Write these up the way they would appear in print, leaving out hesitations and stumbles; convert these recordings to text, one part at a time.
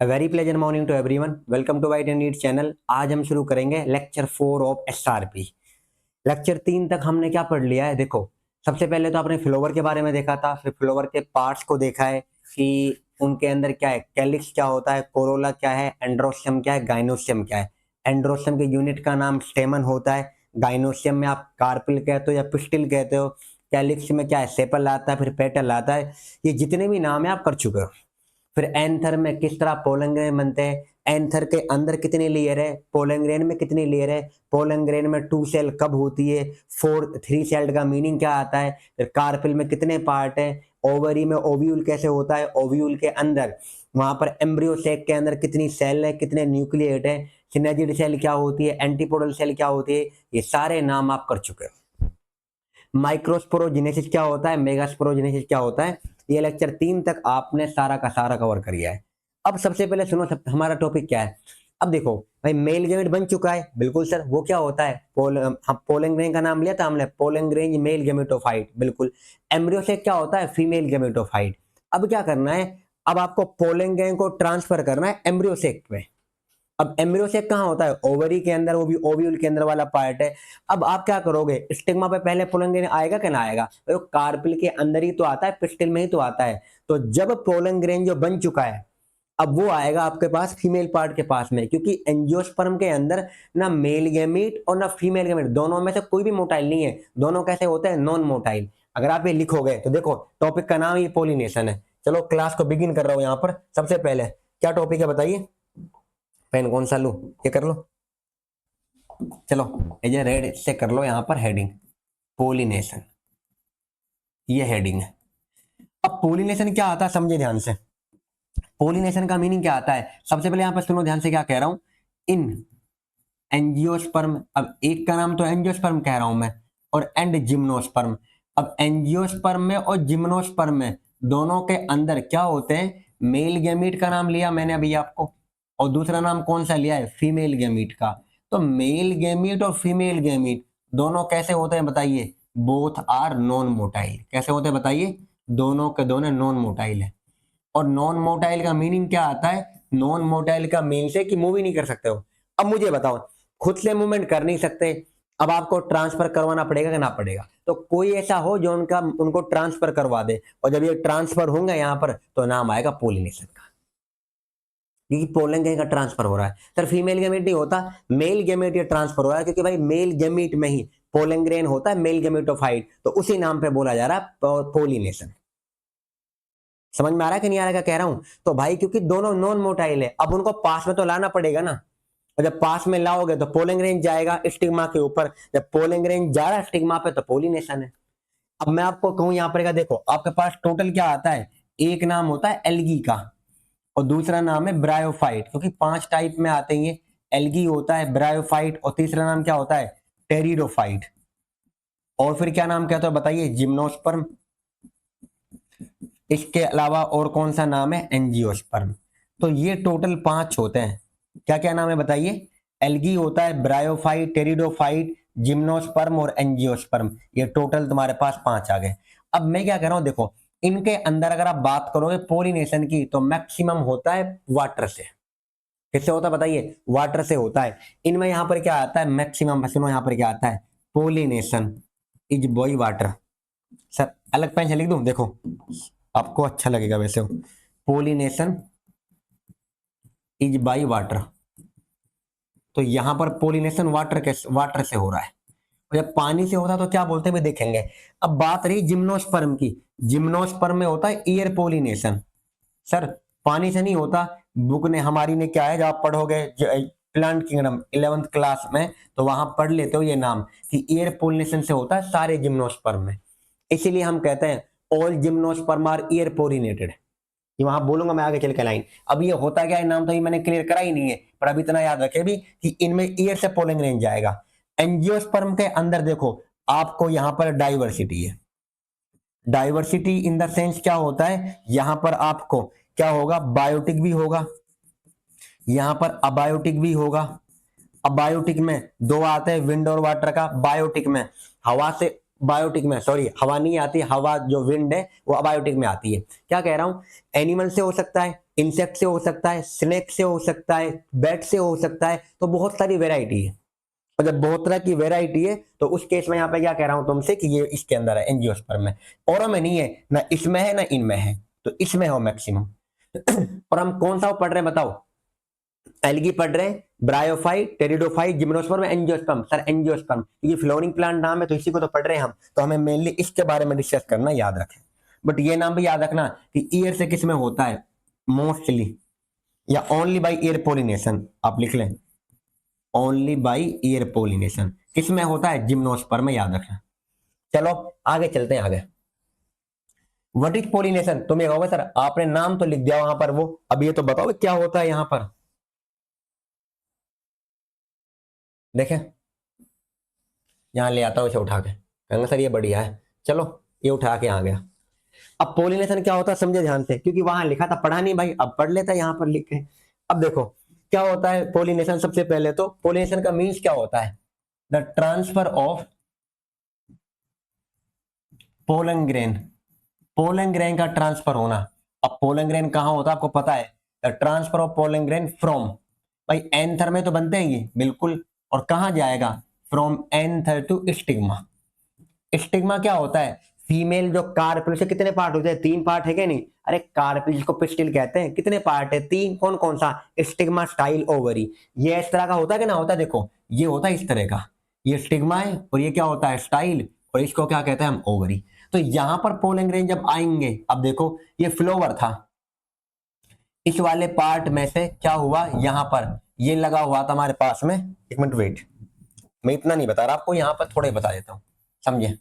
Very pleasant morning to everyone. Welcome to white and neat channel. आज हम शुरू करेंगे लेक्चर 4 ऑफ एसआरपी। लेक्चर 3 तक हमने क्या पढ़ लिया है? देखो, सबसे पहले तो आपने फ्लोवर के बारे में देखा था, फिर फ्लोवर के पार्ट्स को देखा है कि उनके अंदर क्या है, कैलिक्स क्या होता है, कोरोला क्या है, एंड्रोस्यम क्या है, गाइनोस्यम क्या है। एंड्रोस्यम के यूनिट का नाम स्टेमन होता है, गाइनोस्यम में आप कार्पिल कहते हो या पिस्टिल कहते हो, कैलिक्स में क्या है, सेपल आता है, फिर पेटल आता है। ये जितने भी नाम है आप कर चुके हो। फिर एंथर में किस तरह पोलन ग्रेन बनते हैं, एंथर के अंदर कितनी लेयर है, पोलन ग्रेन में कितनी लेयर है, पोलन ग्रेन में 2 सेल कब होती है, 3 सेल्ड का मीनिंग क्या आता है, फिर कार्पिल में कितने पार्ट है, ओवरी में ओव्यूल कैसे होता है, ओव्यूल के अंदर वहां पर एम्ब्रियो सेक के अंदर कितनी सेल है, कितने न्यूक्लिएट है, सिनेजिड सेल क्या होती है, एंटीपोडल सेल क्या होती है, ये सारे नाम आप कर चुके हो। माइक्रोस्पोरोजेनेसिस क्या होता है, मेगास्पोरोजेनेसिस क्या होता है, ये लेक्चर 3 तक आपने सारा का सारा कवर कर लिया है। अब सबसे पहले सुनो, हमारा टॉपिक क्या है। अब देखो भाई, मेल गैमेट बन चुका है, बिल्कुल सर। वो क्या होता है, हम पोलन ग्रेन का नाम लिया था हमने, पोलन ग्रेन मेल गैमेटोफाइट, बिल्कुल। एम्ब्रियो से क्या होता है, फीमेल गैमेटोफाइट। अब क्या करना है, अब आपको पोलन ग्रेन को ट्रांसफर करना है एम्ब्रियो सेक में। अब एम्ब्रियो सेक कहाँ होता है, ओवरी के अंदर, वो भी ओव्यूल के अंदर वाला पार्ट है। अब आप क्या करोगे, स्टिग्मा पे पहले पोलन ग्रेन आएगा कि ना आएगा? तो कार्पिल के अंदर ही तो आता है, पिस्टिल में ही तो आता है। तो जब पोलन ग्रेन जो बन चुका है, अब वो आएगा आपके पास फीमेल पार्ट के पास में, क्योंकि एंजियोस्पर्म के अंदर ना मेल गैमीट और ना फीमेल गैमीट, दोनों में से कोई भी मोटाइल नहीं है। दोनों कैसे होते हैं, नॉन मोटाइल। अगर आप ये लिखोगे तो देखो, टॉपिक का नाम ही पोलिनेशन है। चलो क्लास को बिगिन कर रहा हूं। यहाँ पर सबसे पहले क्या टॉपिक है बताइए, पेन कौन सा लूं, ये कर लो। चलो ये रेड से कर लो, यहाँ पर हेडिंग पोलिनेशन, ये हेडिंग है। अब पोलिनेशन क्या आता है समझे ध्यान से। पोलिनेशन का मीनिंग क्या आता है, सबसे पहले यहाँ पर सुनो ध्यान से क्या कह रहा हूं। इन एंजियोस्पर्म, अब एक का नाम तो एंजियोस्पर्म कह रहा हूं मैं, और एंड जिम्नोस्पर्म। अब एंजियोस्पर्म में और जिम्नोस्पर्म में दोनों के अंदर क्या होते हैं, मेल गैमीट का नाम लिया मैंने अभी आपको, और दूसरा नाम कौन सा लिया है, फीमेल गैमीट का। तो मेल गैमीट और फीमेल गैमीट दोनों कैसे होते हैं बताइए, बोथ आर नॉन मोटाइल। कैसे होते हैं बताइए, दोनों के दोनों नॉन मोटाइल है। और नॉन मोटाइल का मीनिंग क्या आता है, नॉन मोटाइल का मीन से कि मूव ही नहीं कर सकते हो। अब मुझे बताओ, खुद से मूवमेंट कर नहीं सकते, अब आपको ट्रांसफर करवाना पड़ेगा कि ना पड़ेगा? तो कोई ऐसा हो जो उनको ट्रांसफर करवा दे, और जब ये ट्रांसफर होंगे यहाँ पर तो नाम आएगा पोलिनेशन का, क्योंकि पोलन का ट्रांसफर हो रहा है। सर फीमेल गैमेट नहीं होता, मेल गैमेट ये ट्रांसफर हो रहा है, क्योंकि भाई मेल गैमेट में ही पोलन ग्रेन होता है, मेल गैमेटोफाइट, तो उसी नाम पे बोला जा रहा है पोलिनेशन। समझ में आ रहा है कि नहीं आ रहा क्या कह रहा हूं? तो भाई क्योंकि दोनों नॉन मोटाइल है, अब उनको पास में तो लाना पड़ेगा ना, और जब पास में लाओगे तो पोलिंग रेंज जाएगा स्टिग्मा के ऊपर, जब पोलिंग रेंज जा रहा है स्टिग्मा पे तो पोलिनेशन है। अब मैं आपको कहूं यहाँ पर, देखो आपके पास टोटल क्या आता है, एक नाम होता है एल्गी का, और दूसरा नाम है ब्रायोफाइट, क्योंकि 5 टाइप में आते हैं। एल्गी होता है, ब्रायोफाइट, और तीसरा नाम क्या होता है, टेरिडोफाइट। और फिर क्या नाम क्या होता है बताइए, जिम्नोस्पर्म। इसके अलावा और कौन सा नाम है, एंजियोस्पर्म। तो ये टोटल 5 होते हैं। क्या क्या नाम है बताइए, एल्गी होता है, ब्रायोफाइट, टेरिडोफाइट, जिम्नोस्पर्म और एंजियोस्पर्म। ये टोटल तुम्हारे पास 5 आ गए। अब मैं क्या कर रहा हूं, देखो इनके अंदर अगर आप बात करोगे पोलिनेशन की, तो मैक्सिमम होता है वाटर से। किससे होता है बताइए, वाटर से होता है। इनमें यहां पर क्या आता है, मैक्सिमम, सुनो यहां पर क्या आता है, pollination is by water. Sir अलग पेन से लिख दूं, देखो आपको अच्छा लगेगा वैसे। पोलिनेशन इज बाय वाटर, तो यहां पर पोलिनेशन वाटर से हो रहा है। और जब पानी से होता है तो क्या बोलते हैं भी देखेंगे। अब बात रही जिम्नोस्पर्म की, जिम्नोस्पर्म में होता है एयर पोलिनेशन। सर पानी से नहीं होता, बुक ने हमारी ने क्या है, जब आप पढ़ोगे प्लांट किंगडम 11th क्लास में, तो वहां पढ़ लेते हो ये नाम कि एयर पोलिनेशन से होता है सारे जिम्नोस्पर्म में। इसीलिए हम कहते हैं all gymnosperm are air pollinated. ये वहां बोलूंगा मैं आगे चल के लाइन। अब ये होता क्या है, नाम तो ये मैंने क्लियर करा ही नहीं है, पर अब इतना याद रखे भी कि इनमें ईयर से पोलिंग रेंज जाएगा। एंजियोस्पर्म के अंदर देखो आपको यहां पर डाइवर्सिटी है। डाइवर्सिटी इन द सेंस क्या होता है, यहां पर आपको क्या होगा, बायोटिक भी होगा, यहां पर अबायोटिक भी होगा। अबायोटिक में 2 आते हैं, विंड और वाटर का। बायोटिक में हवा से, बायोटिक में सॉरी हवा नहीं आती, हवा जो विंड है वो अबायोटिक में आती है। क्या कह रहा हूं, एनिमल से हो सकता है, इंसेक्ट से हो सकता है, स्नेक से हो सकता है, बैट से हो सकता है, तो बहुत सारी वेराइटी है। और जब बहुत तरह की वेराइटी है तो उस केस में यहाँ पे क्या कह रहा हूं तुमसे कि ये इसके अंदर है, एंजियोस्पर्म में। औरों में नहीं है, ना इसमें है ना इनमें है, तो इसमें हो मैक्सिमम। और हम कौन सा पढ़ रहे हैं बताओ? एल्गी पढ़ रहे हैं, bryophyte, pteridophyte, gymnosperm, angiosperm. Sir angiosperm, ये फ्लोरिंग प्लांट नाम है तो इसी को तो पढ़ रहे हैं हम, तो हमें मेनली इसके बारे में डिस्कस करना, याद रखें। बट ये नाम भी याद रखना कि ईयर से किस में होता है मोस्टली, या ओनली बाई ईयर पोलिनेशन, आप लिख लें ओनली बाई ईयर पोलिनेशन किस में होता है? जिम्नोस्पर्म में, याद रखना। चलो आगे चलते हैं आगे। What is pollination? तुम्हें होगा सर आपने नाम तो लिख दिया वहां पर, वो अब ये तो बताओ क्या होता है यहां पर। देखें, यहां ले आता हूं इसे उठा के, कहूंगा सर ये बढ़िया है, चलो ये उठा के आ गया। अब पोलिनेशन क्या होता है समझे ध्यान से, क्योंकि वहां लिखा था, पढ़ा नहीं भाई, अब पढ़ लेता है यहां पर लिखे। अब देखो क्या होता है पोलिनेशन। सबसे पहले तो पोलिनेशन का मीन्स क्या होता है? The transfer of pollen grain, pollen grain का ट्रांसफर होना। अब पोलन ग्रेन कहां होता है आपको पता है? The transfer of pollen grain from, भाई एंथर में तो बनते हैं ये बिल्कुल, और कहां जाएगा? From anther to stigma. Stigma क्या होता है? फीमेल जो कार्पेल से कितने पार्ट होते हैं? 3 पार्ट है क्या? नहीं, अरे कार्पेल जिसको पिस्टिल कहते हैं, कितने पार्ट है? 3। कौन कौन सा? Stigma, style, ovary. ये इस तरह का होता है कि ना होता है? देखो ये होता है इस तरह का, ये स्टिग्मा है और ये क्या होता है? स्टाइल, और इसको क्या कहते हैं हम? ओवरी। तो यहां पर पोलन ग्रेन जब आएंगे, अब देखो ये फ्लोवर था, इस वाले पार्ट में से क्या हुआ? यहां पर ये लगा हुआ था हमारे पास में, एक मिनट वेट, मैं इतना नहीं बता रहा आपको, यहां पर थोड़े बता देता हूं, समझे?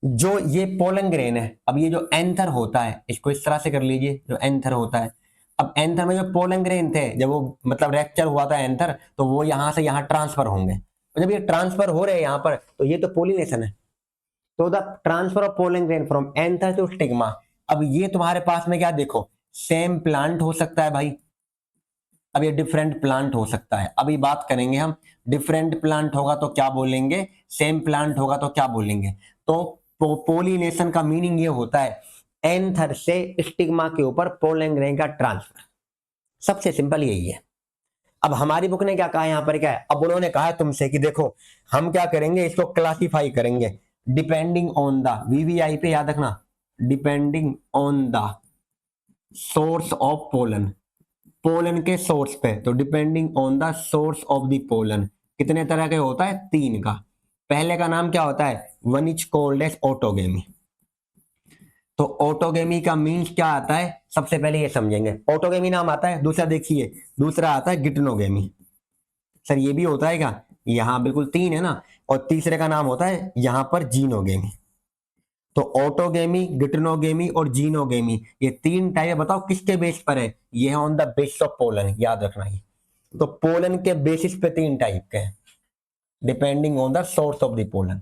जो ये पोलन ग्रेन है, अब ये जो एंथर होता है, इसको इस तरह से कर लीजिए, जो एंथर होता है, अब एंथर में जो पोलन ग्रेन थे, जब वो मतलब रैप्चर हुआ था एंथर, तो वो यहां से यहां ट्रांसफर होंगे, तो जब ये ट्रांसफर हो रहे हैं यहां पर, तो ये तो पोलिनेशन है। तो the transfer of pollen grain from anther to stigma. अब ये तुम्हारे पास में क्या, देखो सेम प्लांट हो सकता है भाई, अब ये डिफरेंट प्लांट हो सकता है। अभी बात करेंगे हम, डिफरेंट प्लांट होगा तो क्या बोलेंगे, सेम प्लांट होगा तो क्या बोलेंगे। तो पोलिनेशन का मीनिंग ये होता है एंथर से स्टिग्मा के ऊपर पोलन ग्रेन का ट्रांसफर। सबसे सिंपल यही है। अब हमारी बुक ने क्या कहा यहां पर, क्या है, अब उन्होंने कहा तुमसे कि देखो हम क्या करेंगे, इसको क्लासिफाई करेंगे डिपेंडिंग ऑन द, वीवीआई पे याद रखना, depending on the source of pollen, pollen के सोर्स पे, तो depending on the source of the pollen. कितने तरह के होता है? 3 का। पहले का नाम क्या होता है? One is called as autogamy. तो ऑटोगेमी का मीन्स क्या आता है, सबसे पहले ये समझेंगे। ऑटोगेमी नाम आता है, दूसरा देखिए, दूसरा आता है गिटनोगेमी। सर ये भी होता है क्या? यहां बिल्कुल 3 है ना, और तीसरे का नाम होता है यहां पर जीनोगेमी। तो ऑटोगेमी, गिटनोगेमी और जीनोगेमी, ये 3 टाइप, बताओ किसके बेस पर है? ये है on the basis of pollen, याद रखना ही। तो पोलन के बेसिस पे 3 टाइप के हैं, depending on the source of the pollen.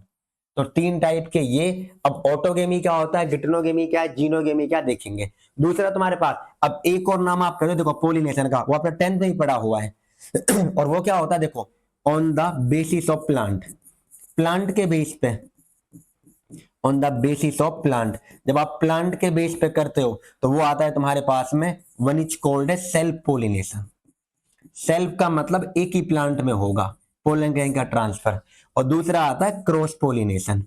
तो 3 टाइप के ये। अब ऑटोगेमी क्या होता है, गिटनोगेमी क्या है, जीनोगेमी क्या, देखेंगे। दूसरा तुम्हारे पास, अब एक और नाम आप करो, देखो पोलिनेशन का, वो आपने 10th में ही पढ़ा हुआ है। और वो क्या होता है, देखो on the basis of plant, plant के बेस पे, on the basis of plant. जब आप प्लांट के बेस पे करते हो तो वो आता है तुम्हारे पास में, वन इज कॉल्ड है सेल्फ पोलिनेशन। सेल्फ का मतलब एक ही प्लांट में होगा पोलन ग्रेन का ट्रांसफर, और दूसरा आता है क्रॉस पोलिनेशन।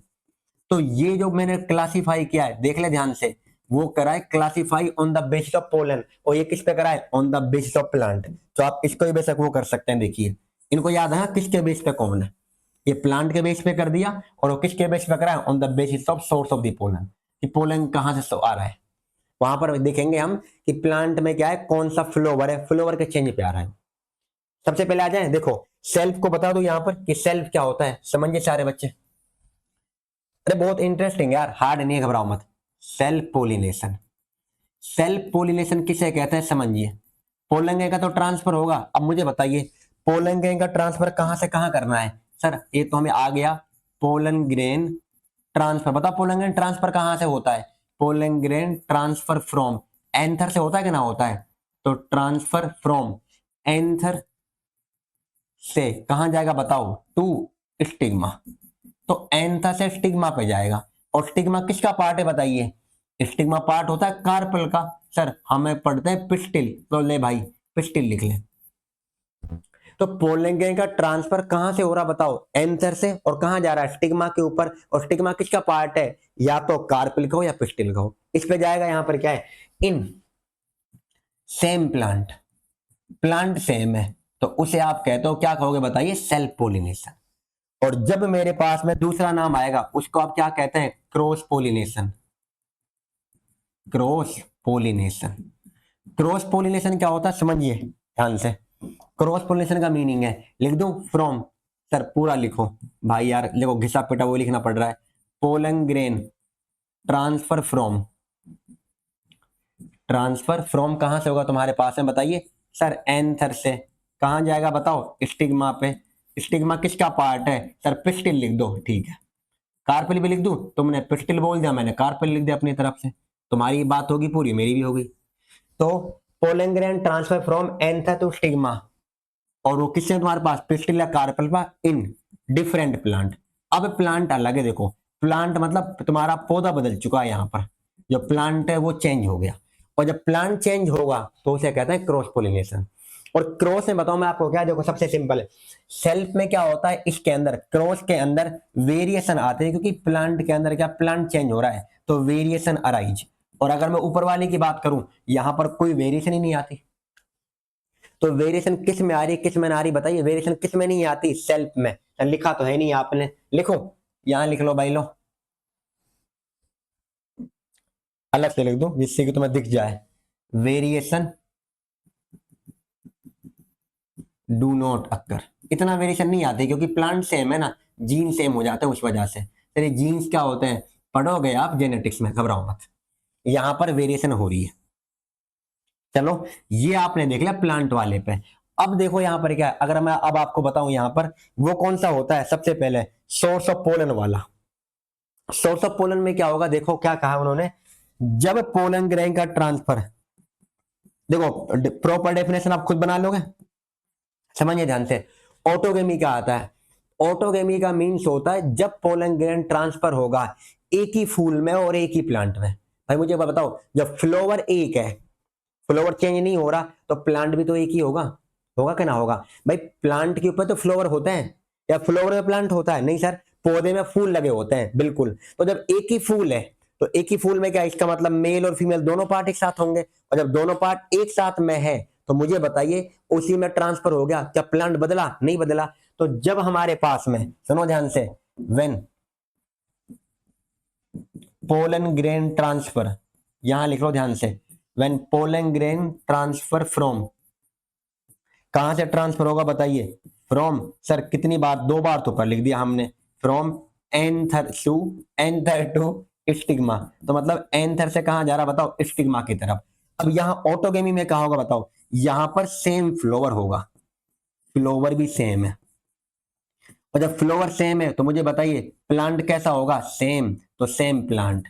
तो ये जो मैंने क्लासिफाई किया है, देख ले ध्यान से, वो करा है classify on the basis of pollen, और ये किस पे करा है? On the basis of plant. तो आप इसको भी बेशक वो कर सकते हैं, देखिए इनको याद है किसके बेस पे कौन है। ये प्लांट के बेस पे कर दिया, और वो किसके बेस पे करा है? On the basis of source of the pollen, कि पोलन कहां से आ रहा है। वहां पर देखेंगे हम कि प्लांट में क्या है, कौन सा फ्लोवर है, फ्लोवर के चेंज पे आ रहा है। सबसे पहले आ जाए, देखो सेल्फ को बता दो यहां पर कि सेल्फ क्या होता है, समझिए सारे बच्चे। अरे बहुत इंटरेस्टिंग यार, हार्ड नहीं है, घबराओ मत। सेल्फ पोलिनेशन, सेल्फ पोलिनेशन किसे कहते हैं समझिए। पोलन ग्रेन का तो ट्रांसफर होगा। अब मुझे बताइए पोलन ग्रेन का ट्रांसफर कहां से कहां करना है? सर ये तो हमें आ गया, पोलन ग्रेन ट्रांसफर। बताओ पोलन ग्रेन ट्रांसफर कहां से होता है? Pollen grain transfer from anther से होता है कि ना होता है? तो ट्रांसफर फ्रॉम एंथर से कहां जाएगा बताओ? To stigma. तो एंथर से स्टिग्मा पे जाएगा, और स्टिग्मा किसका पार्ट है बताइए? स्टिग्मा पार्ट होता है कार्पल का। सर हमें पढ़ते हैं पिस्टिल, तो ले भाई पिस्टिल लिख ले। तो पोलन ग्रेन का ट्रांसफर कहां से हो रहा बताओ, एंथर से, और कहां जा रहा है, स्टिग्मा के ऊपर। और स्टिग्मा किसका पार्ट है, या तो कार्पिल का हो या पिस्टिल का हो। इस पे जाएगा, यहां पर क्या है, in same plant, plant same है तो उसे आप कहते हो, क्या कहोगे बताइए, सेल्फ पोलिनेशन। और जब मेरे पास में दूसरा नाम आएगा उसको आप क्या कहते हैं, cross pollination. Cross pollination, cross pollination क्या होता है समझिए ध्यान से। क्रॉस पोलिनेशन का मीनिंग है, लिख दूं फ्रॉम, सर पूरा लिखो भाई यार, देखो घिसा पिटा वो लिखना पड़ रहा है। Pollen grain transfer from, transfer from कहां से होगा तुम्हारे पास में बताइए, सर एंथर से। कहां जाएगा बताओ, स्टिग्मा पे। स्टिग्मा किसका पार्ट है, सर पिस्टिल लिख दो, ठीक है। कार्पेल भी लिख दूं, तुमने पिस्टिल बोल दिया, मैंने कार्पेल लिख दिया अपनी तरफ से, तुम्हारी बात होगी पूरी, मेरी भी होगी। तो pollen grain transfer from anther to stigma, और वो किससे तुम्हारे पास, पिस्टिल या कार्पेल पा, इन डिफरेंट प्लांट। अब प्लांट अलग है, देखो प्लांट मतलब तुम्हारा पौधा बदल चुका है, यहाँ पर जो प्लांट है वो चेंज हो गया। और जब प्लांट चेंज होगा तो उसे कहते हैं क्रॉस पोलिनेशन। और क्रॉस में बताऊं मैं आपको क्या, देखो सबसे सिंपल है, सेल्फ में क्या होता है, इसके अंदर क्रॉस के अंदर वेरिएशन आते हैं, क्योंकि प्लांट के अंदर क्या, प्लांट चेंज हो रहा है तो वेरिएशन अराइज। और अगर मैं ऊपर वाले की बात करूं, यहां पर कोई वेरिएशन ही नहीं आती। तो वेरिएशन किस में आ रही, किस में ना आ रही बताइए, वेरिएशन किस में नहीं आती, सेल्फ में। लिखा तो है नहीं आपने, लिखो यहां लिख लो भाई, लो अलग से लिख दो जिससे कि तुम्हें दिख जाए, वेरिएशन डू नॉट अकर। इतना वेरिएशन नहीं आती क्योंकि प्लांट सेम है ना, जीन सेम हो जाते हैं उस वजह से। तेरे जीन्स क्या होते हैं, पढ़ोगे आप जेनेटिक्स में, घबराओ मत, यहां पर वेरिएशन हो रही है। चलो ये आपने देख लिया प्लांट वाले पे। अब देखो यहां पर क्या है, अगर मैं अब आपको बताऊं यहां पर वो कौन सा होता है, सबसे पहले सोर्स ऑफ पोलन वाला। सोर्स ऑफ पोलन में क्या होगा, देखो क्या कहा उन्होंने, जब पोलन ग्रेन का ट्रांसफर, देखो प्रॉपर डेफिनेशन आप खुद बना लोगे, समझिए ध्यान से। ऑटोगेमी क्या आता है, ऑटोगेमी का मीन्स होता है जब पोलन ग्रेन ट्रांसफर होगा एक ही फूल में और एक ही प्लांट में। भाई मुझे बताओ, जब फ्लावर एक है, फ्लावर चेंज नहीं हो रहा, तो प्लांट भी तो एक ही होगा, होगा कि ना होगा। भाई प्लांट के ऊपर तो फ्लावर होते हैं, या फ्लावर में प्लांट होता है, नहीं सर, पौधे में फूल लगे होते हैं, बिल्कुल। तो जब एक ही फूल है तो एक ही फूल में क्या, इसका मतलब मेल और फीमेल दोनों पार्ट एक साथ होंगे। और जब दोनों पार्ट एक साथ में है तो मुझे बताइए उसी में ट्रांसफर हो गया, क्या प्लांट बदला, नहीं बदला। तो जब हमारे पास में, सुनो ध्यान से, व्हेन पोलन ग्रेन ट्रांसफर, यहां लिख लो ध्यान से, when pollen grain transfer from, कहां से ट्रांसफर होगा बताइए, फ्रॉम, सर कितनी बार, दो बार तो कर लिख दिया हमने, फ्रॉम एंथर टू स्टिग्मा। तो मतलब एंथर से कहां जा रहा बताओ, स्टिग्मा की तरफ। अब यहां ऑटोगेमी में कहा होगा बताओ, यहां पर सेम फ्लोवर होगा, फ्लोवर भी सेम है। और जब फ्लोवर सेम है तो मुझे बताइए प्लांट कैसा होगा, सेम, तो सेम प्लांट।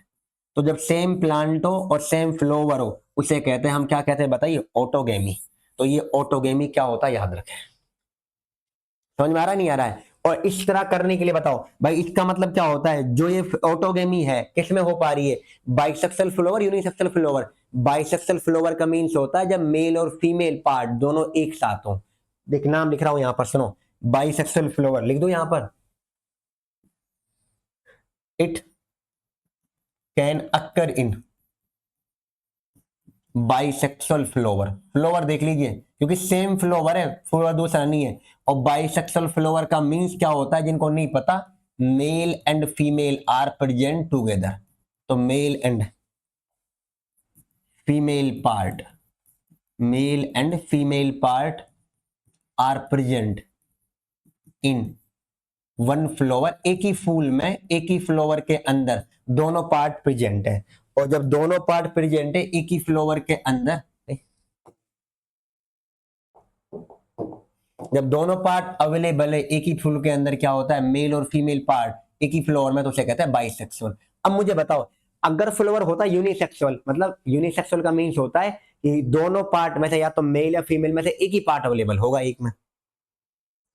तो जब सेम प्लांट हो और सेम फ्लोवर हो उसे कहते हैं, हम क्या कहते हैं बताइए, ऑटोगेमी। तो ये ऑटोगेमी क्या होता है याद रखें, समझ में आ रहा नहीं आ रहा है। और इस तरह करने के लिए बताओ भाई, इसका मतलब क्या होता है, जो ये ऑटोगेमी है किस में हो पा रही है, bisexual flower, unisexual flower. Bisexual flower का मीन्स होता है जब मेल और फीमेल पार्ट दोनों एक साथ हो। देख नाम लिख रहा हूं यहां पर, सुनो, बाइसेक्सुअल फ्लोवर लिख दो यहां पर, it can occur in bisexual flower. Flower देख लीजिए क्योंकि सेम फ्लोवर है, फ्लोवर दूसरा नहीं है। और बाइसेक्सुअल फ्लोवर का मीन्स क्या होता है, जिनको नहीं पता, male and female are present together. तो male and female part, male and female part are present in one flower, एक ही फूल में, एक ही फ्लावर के अंदर दोनों पार्ट प्रेजेंट है। और जब दोनों पार्ट प्रेजेंट है एक ही फ्लावर के अंदर, जब दोनों पार्ट अवेलेबल है एक ही फूल के अंदर, क्या होता है, मेल और फीमेल पार्ट एक ही फ्लावर में, तो उसे कहते हैं बाइसेक्सुअल। अब मुझे बताओ, अगर फ्लावर होता है यूनिसेक्सुअल, मतलब यूनिसेक्सुअल का मीन्स होता है कि दोनों पार्ट में से या तो मेल या फीमेल में से एक ही पार्ट अवेलेबल होगा, एक में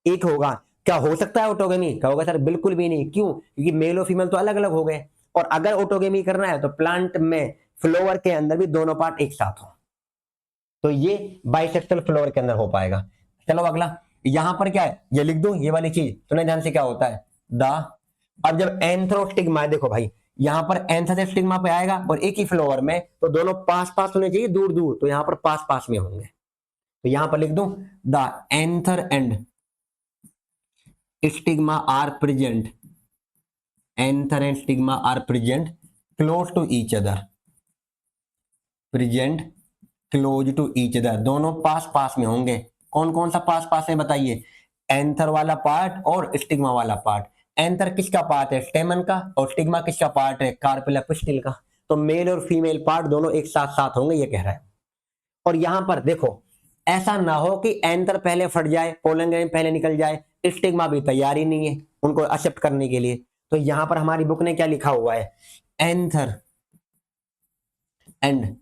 एक होगा। क्या हो सकता है ऑटोगेमी, क्या होगा सर, बिल्कुल भी नहीं। क्यों, क्योंकि मेल और फीमेल तो अलग अलग हो गए। और अगर ऑटोगेमी करना है तो प्लांट में फ्लोवर के अंदर भी दोनों पार्ट एक साथ हो, तो ये बाइसेक्सुअल फ्लोवर के अंदर हो पाएगा। चलो अगला, यहां पर क्या है, ये लिख दूं ये वाली चीज, सुने ध्यान से क्या होता है द। अब जब एंथ्रोस्टिग्मा है, देखो भाई यहां पर एंथर स्टिग्मा पे आएगा और एक ही फ्लोवर में, तो दोनों पास पास होने चाहिए, दूर दूर, तो यहां पर पास पास में होंगे, तो यहां पर लिख दूं the anther and stigma are present, anther and stigma are present close to each other, present close to each other, दोनों पास पास में होंगे। कौन कौन सा पास पास है बताइए, एंथर वाला पार्ट और स्टिग्मा वाला पार्ट। एंथर किसका पार्ट है, स्टेमन का, और स्टिग्मा किसका पार्ट है, कार्पेला पिस्टिल का। तो मेल और फीमेल पार्ट दोनों एक साथ साथ होंगे, ये कह रहा है। और यहां पर देखो ऐसा ना हो कि एंथर पहले फट जाए, पोलन ग्रेन पहले निकल जाए, स्टिग्मा भी तैयार ही नहीं है उनको एक्सेप्ट करने के लिए। तो यहां पर हमारी बुक ने क्या लिखा हुआ है, anther and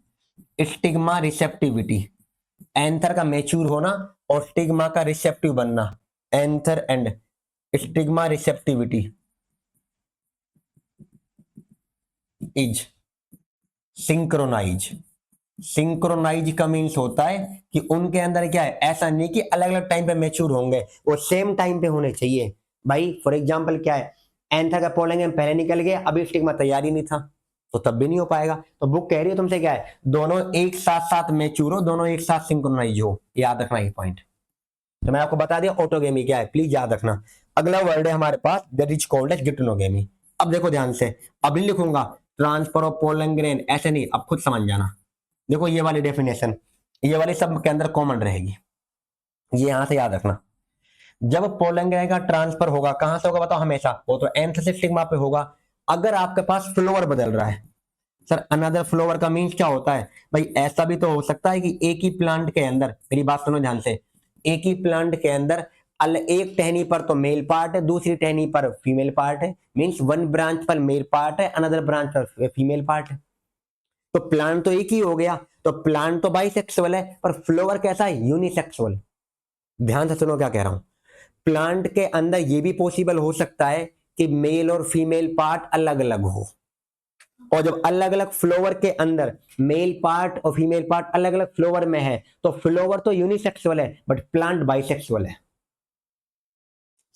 stigma receptivity, anther का मैच्योर होना और स्टिग्मा का रिसेप्टिव बनना, anther and stigma receptivity is synchronise. Synchronise का मीन्स होता है कि उनके अंदर क्या है, ऐसा नहीं कि अलग अलग टाइम पे मैच्योर होंगे, वो सेम टाइम पे होने चाहिए। भाई फॉर एग्जांपल क्या है, एंथर का पोलन पहले निकल गया, अभी स्टिग्मा तैयार ही नहीं था, तो तब भी नहीं हो पाएगा। तो बुक कह रही है तुमसे क्या है, दोनों एक साथ साथ मैच्योर हो, दोनों एक साथ सिंक्रोनाइज हो, याद रखना ये पॉइंट। तो मैं आपको बता दिया ऑटोगेमी क्या है, प्लीज याद रखना। अगला वर्ड है हमारे पास that is called as geitonogamy. अब देखो ध्यान से, अब नहीं लिखूंगा ट्रांसफर ऑफ पोलन ग्रेन, ऐसे नहीं, अब खुद समझ जाना। देखो ये वाली डेफिनेशन, ये वाली सब के अंदर कॉमन रहेगी, ये यहां से याद रखना। जब पोलन ग्रेन का ट्रांसफर होगा, कहां से होगा बताओ, हमेशा वो तो एंथ से स्टिग्मा पे होगा। अगर आपके पास फ्लोवर बदल रहा है, सर अनदर फ्लोवर का मीन्स क्या होता है, भाई ऐसा भी तो हो सकता है कि एक ही प्लांट के अंदर, मेरी बात सुनो ध्यान से, एक ही प्लांट के अंदर एक टहनी पर तो मेल पार्ट है, दूसरी टहनी पर फीमेल पार्ट है, मीन्स वन ब्रांच पर मेल पार्ट है, अनदर ब्रांच पर फीमेल पार्ट है, तो प्लांट तो एक ही हो गया, तो प्लांट तो बाइसेक्सुअल है, पर फ्लोवर कैसा है, यूनिसेक्सुअल। ध्यान से सुनो क्या कह रहा हूं, प्लांट के अंदर ये भी पॉसिबल हो सकता है कि मेल और फीमेल पार्ट अलग अलग हो, और जब अलग अलग फ्लोवर के अंदर मेल पार्ट और फीमेल पार्ट अलग अलग फ्लोवर में है, तो फ्लोवर तो यूनिसेक्सुअल है बट प्लांट बाइसेक्सुअल है।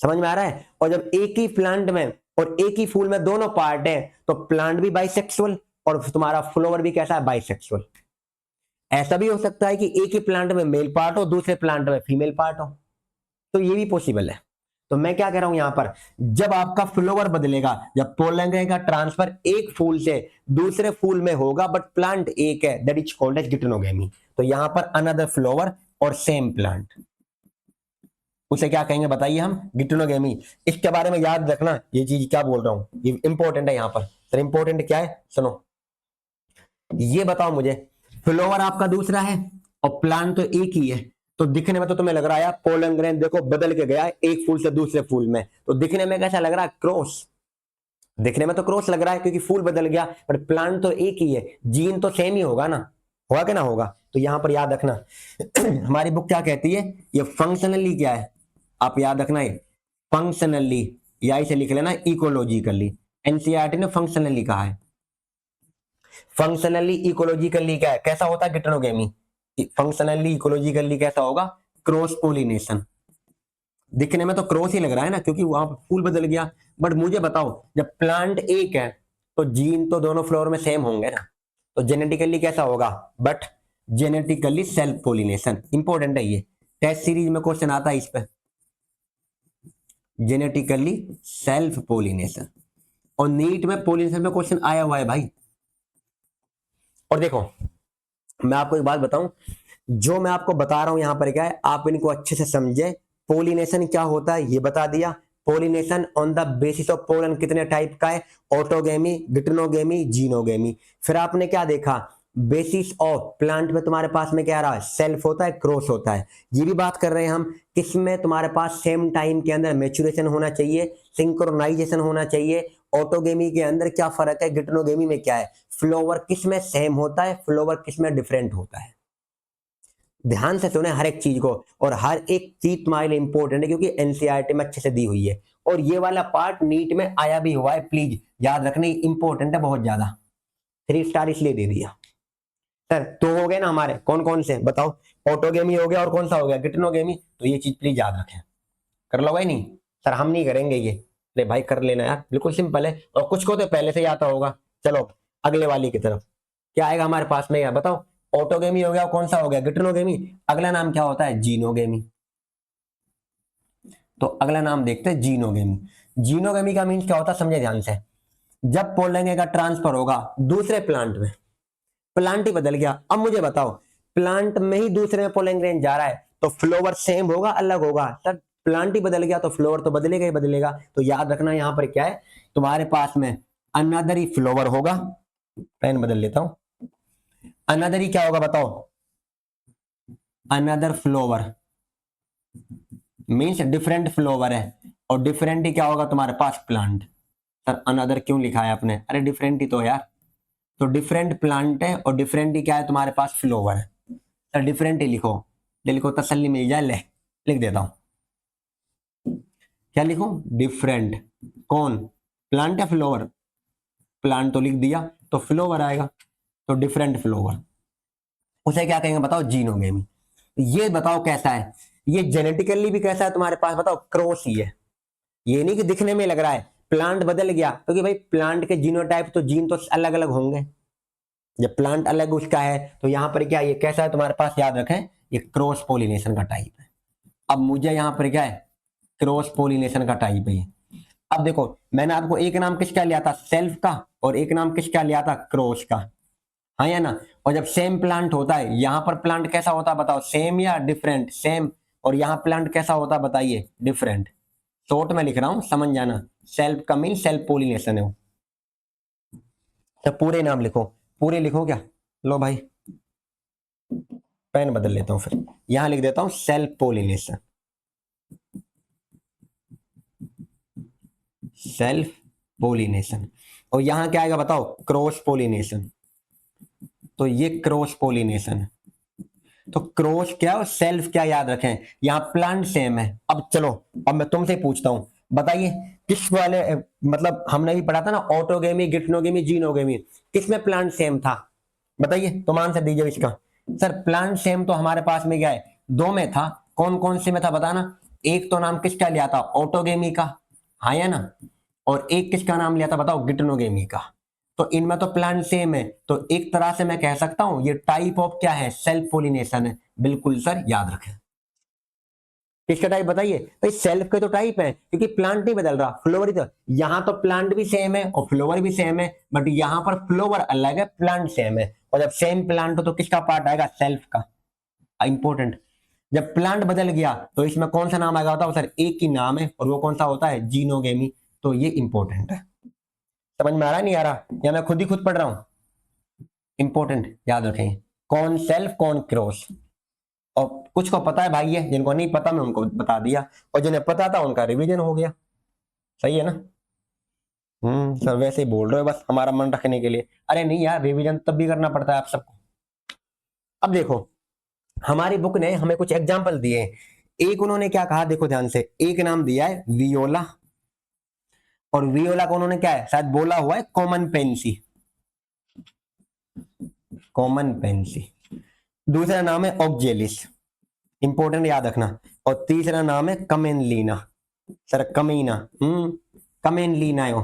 समझ में आ रहा है। और जब एक ही प्लांट में और एक ही फूल में दोनों पार्ट है, तो प्लांट भी बाइसेक्सुअल और तुम्हारा फ्लोवर भी कैसा है, बाइसेक्सुअल। ऐसा भी हो सकता है कि एक ही प्लांट में मेल पार्ट हो, दूसरे प्लांट में फीमेल पार्ट हो, तो ये भी पॉसिबल है। तो मैं क्या कह रहा हूं यहां पर, जब आपका फ्लोवर बदलेगा, जब पोलन ग्रेन का ट्रांसफर एक फूल से दूसरे फूल में होगा बट प्लांट एक है, that is called as geitonogamy. तो यहां पर अनदर फ्लोवर और सेम प्लांट, उसे क्या कहेंगे बताइए हम, गिटोनोगेमी। इसके बारे में याद रखना, ये चीज क्या बोल रहा हूं ये इंपॉर्टेंट है यहां पर। सर इंपॉर्टेंट क्या है, सुनो ये बताओ मुझे, फ्लोवर आपका दूसरा है और प्लांट तो एक ही है, तो दिखने में तो तुम्हें लग रहा है पोलन ग्रेन देखो बदल के गया है एक फूल से दूसरे फूल में, तो दिखने में कैसा लग रहा है, क्रॉस। दिखने में तो क्रॉस लग रहा है क्योंकि फूल बदल गया, बट प्लांट तो एक ही है, जीन तो सेम ही होगा ना, होगा कि ना होगा। तो यहां पर याद रखना हमारी बुक क्या कहती है, ये फंक्शनली क्या है, आप याद रखना है फंक्शनली, या इसे लिख लेना इकोलॉजिकली। एनसीईआरटी ने फंक्शनली कहा है, फंक्शनली इकोलॉजिकली क्या है, कैसा होता है गिटोनोगेमी, फंक्शनली इकोलॉजिकली कैसा होगा, क्रॉस पोलिनेशन। दिखने में तो क्रॉस ही लग रहा है ना क्योंकि वहां फूल बदल गया, बट मुझे बताओ जब प्लांट एक है तो जीन तो दोनों फ्लोर में सेम होंगे ना, तो जेनेटिकली कैसा होगा, but genetically self pollination. Important है ये, टेस्ट सीरीज में क्वेश्चन आता है इस पे, जेनेटिकली सेल्फ पोलिनेशन, और नीट में पोलिनेशन में क्वेश्चन आया हुआ है भाई। और देखो मैं आपको एक बात बताऊं, जो मैं आपको बता रहा हूं यहां पर क्या है, आप इनको अच्छे से समझे। पोलिनेशन क्या होता है ये बता दिया, pollination on the basis of pollen कितने टाइप का है, ऑटोगेमी, गिटोनोगेमी, जीनोगेमी। फिर आपने क्या देखा, बेसिस ऑफ प्लांट में तुम्हारे पास में क्या रहा है, सेल्फ होता है, क्रॉस होता है। ये भी बात कर रहे हैं हम, किसमें तुम्हारे पास सेम टाइम के अंदर मेचुरेशन होना चाहिए, सिंक्रोनाइजेशन होना चाहिए। ऑटोगेमी के अंदर क्या फर्क है, गिटोनोगेमी में क्या है, फ्लोवर किस में सेम होता है, फ्लोवर किस में डिफरेंट होता है। ध्यान से सुने हर एक चीज को, और हर एक चीज तुम्हारे लिए इंपॉर्टेंट है क्योंकि एनसीईआरटी में अच्छे से दी हुई है, और ये वाला पार्ट नीट में आया भी हुआ है, प्लीज याद रखना, इंपॉर्टेंट है बहुत ज्यादा। 3 स्टार इसलिए दे दिया। सर तो हो गए ना हमारे, कौन कौन से बताओ, ऑटोगेमी हो गया और कौन सा हो गया, गिटनोगेमी। तो ये चीज प्लीज याद रखें, कर लो भाई। नहीं सर हम नहीं करेंगे ये, अरे भाई कर लेना यार, बिल्कुल सिंपल है और कुछ को तो पहले से ही आता होगा। चलो अगले वाली की तरफ, क्या आएगा हमारे पास में यार बताओ। ऑटोगेमी हो गया, कौन सा हो गया, गिटनोगेमी। अगला नाम क्या होता है, जीनोगेमी। तो अगला नाम देखते हैं जीनोगेमी। जीनोगेमी का मीन्स क्या होता है, समझे ध्यान से। जब पोलेंगे का ट्रांसफर होगा दूसरे प्लांट में, प्लांट ही बदल गया। अब मुझे बताओ, प्लांट में ही दूसरे में पोलन ग्रेन जा रहा है तो फ्लोवर सेम होगा अलग होगा, सर प्लांट ही बदल गया तो फ्लोवर तो बदलेगा ही बदलेगा। तो याद रखना यहां पर क्या है तुम्हारे पास में, अनदर ही फ्लोवर होगा। पेन बदल लेता हूं, अनदर ही क्या होगा बताओ, another flower means different flower है, और डिफरेंट ही क्या होगा तुम्हारे पास, प्लांट। सर अनदर क्यों लिखा है आपने, अरे डिफरेंट ही तो यार। तो डिफरेंट प्लांट है और डिफरेंट ही क्या है तुम्हारे पास, फ्लोवर है। सर डिफरेंट ही लिखो, दिल को तसल्ली मिल जाए, ले लिख देता हूं। क्या लिखूं, डिफरेंट, कौन, प्लांट या फ्लोवर, प्लांट तो लिख दिया तो फ्लोवर आएगा, तो डिफरेंट फ्लोवर, उसे क्या कहेंगे बताओ, जीनोगेमी। ये बताओ कैसा है, ये जेनेटिकली भी कैसा है तुम्हारे पास बताओ, क्रॉस ही है। ये नहीं कि दिखने में लग रहा है प्लांट बदल गया, क्योंकि भाई प्लांट के जीनोटाइप तो जीन तो अलग अलग होंगे। जब प्लांट अलग उसका है तो यहां पर क्या, ये कैसा है तुम्हारे पास, याद रखें ये क्रॉस पोलिनेशन का टाइप है। अब मुझे यहां पर क्या है, क्रॉस पोलिनेशन का टाइप है। अब देखो मैंने आपको एक नाम किसका लिया था, सेल्फ का, और एक नाम किसका लिया था, क्रॉस का, हाँ या ना। और जब सेम प्लांट होता है, यहां पर प्लांट कैसा होता है बताओ, सेम या डिफरेंट, सेम। और यहां प्लांट कैसा होता है बताइए, डिफरेंट। शॉर्ट में लिख रहा हूं समझ जाना, सेल्फ का मीन सेल्फ पोलिनेशन है वो। तो पूरे नाम लिखो, पूरे लिखो क्या, लो भाई पेन बदल लेता हूं, फिर यहां लिख देता हूं सेल्फ पोलिनेशन, सेल्फ पोलिनेशन। और यहां क्या आएगा बताओ, क्रॉस पोलिनेशन। तो ये क्रॉस पोलिनेशन है। तो क्रॉस क्या और सेल्फ क्या, याद रखें यहां प्लांट सेम है। अब चलो, अब मैं तुमसे पूछता हूं, बताइए किस वाले मतलब हमने भी पढ़ा था ना, ऑटोगेमी, गिटनोगेमी, जीनोगेमी, किसमें प्लांट सेम था, बताइए तुम आंसर दीजिए इसका। सर प्लांट सेम तो हमारे पास में क्या है, दो में था। कौन कौन से में था बताना, एक तो नाम किसका लिया था, ऑटोगेमी का, हाँ या ना, और एक किसका नाम लिया था बताओ, गिटनोगेमी का। तो इनमें तो प्लांट सेम है, तो एक तरह से मैं कह सकता हूं ये टाइप ऑफ क्या है, सेल्फ पोलिनेशन है। बिल्कुल सर, याद रखें। किसका टाइप बताइए भाई, सेल्फ के तो टाइप है क्योंकि प्लांट नहीं बदल रहा, फ्लोवर ही तो। यहां तो प्लांट भी सेम है और फ्लोवर भी सेम है, बट यहां पर फ्लोवर अलग है, प्लांट सेम है। और जब सेम प्लांट हो तो किसका पार्ट आएगा, सेल्फ का, इंपॉर्टेंट। जब प्लांट बदल गया तो इसमें कौन सा नाम आएगा बताओ सर, एक ही नाम है और वो कौन सा होता है, जीनोगेमी। तो ये इंपॉर्टेंट है। समझ में आ रहा नहीं आ रहा, या मैं खुद ही खुद पढ़ रहा हूं, इंपॉर्टेंट याद रखें, कौन सेल्फ कौन क्रॉस। और कुछ को पता है भाई, है जिनको नहीं पता मैं उनको बता दिया, और जिन्हें पता था उनका रिवीजन हो गया। सही है ना। सर वैसे ही बोल रहे हो बस हमारा मन रखने के लिए, अरे नहीं यार रिवीजन तब भी करना पड़ता है आप सबको। अब देखो हमारी बुक ने हमें कुछ एग्जाम्पल दिए हैं। एक उन्होंने क्या कहा देखो ध्यान से, एक नाम दिया है वियोला, और वियोला को उन्होंने क्या है, शायद बोला हुआ है कॉमन पेंसी, कॉमन पेंसी। दूसरा नाम है ऑक्जेलिस, इंपॉर्टेंट याद रखना। और तीसरा नाम है कमेनलीना, सर कमीना, कमेनलीना है वो।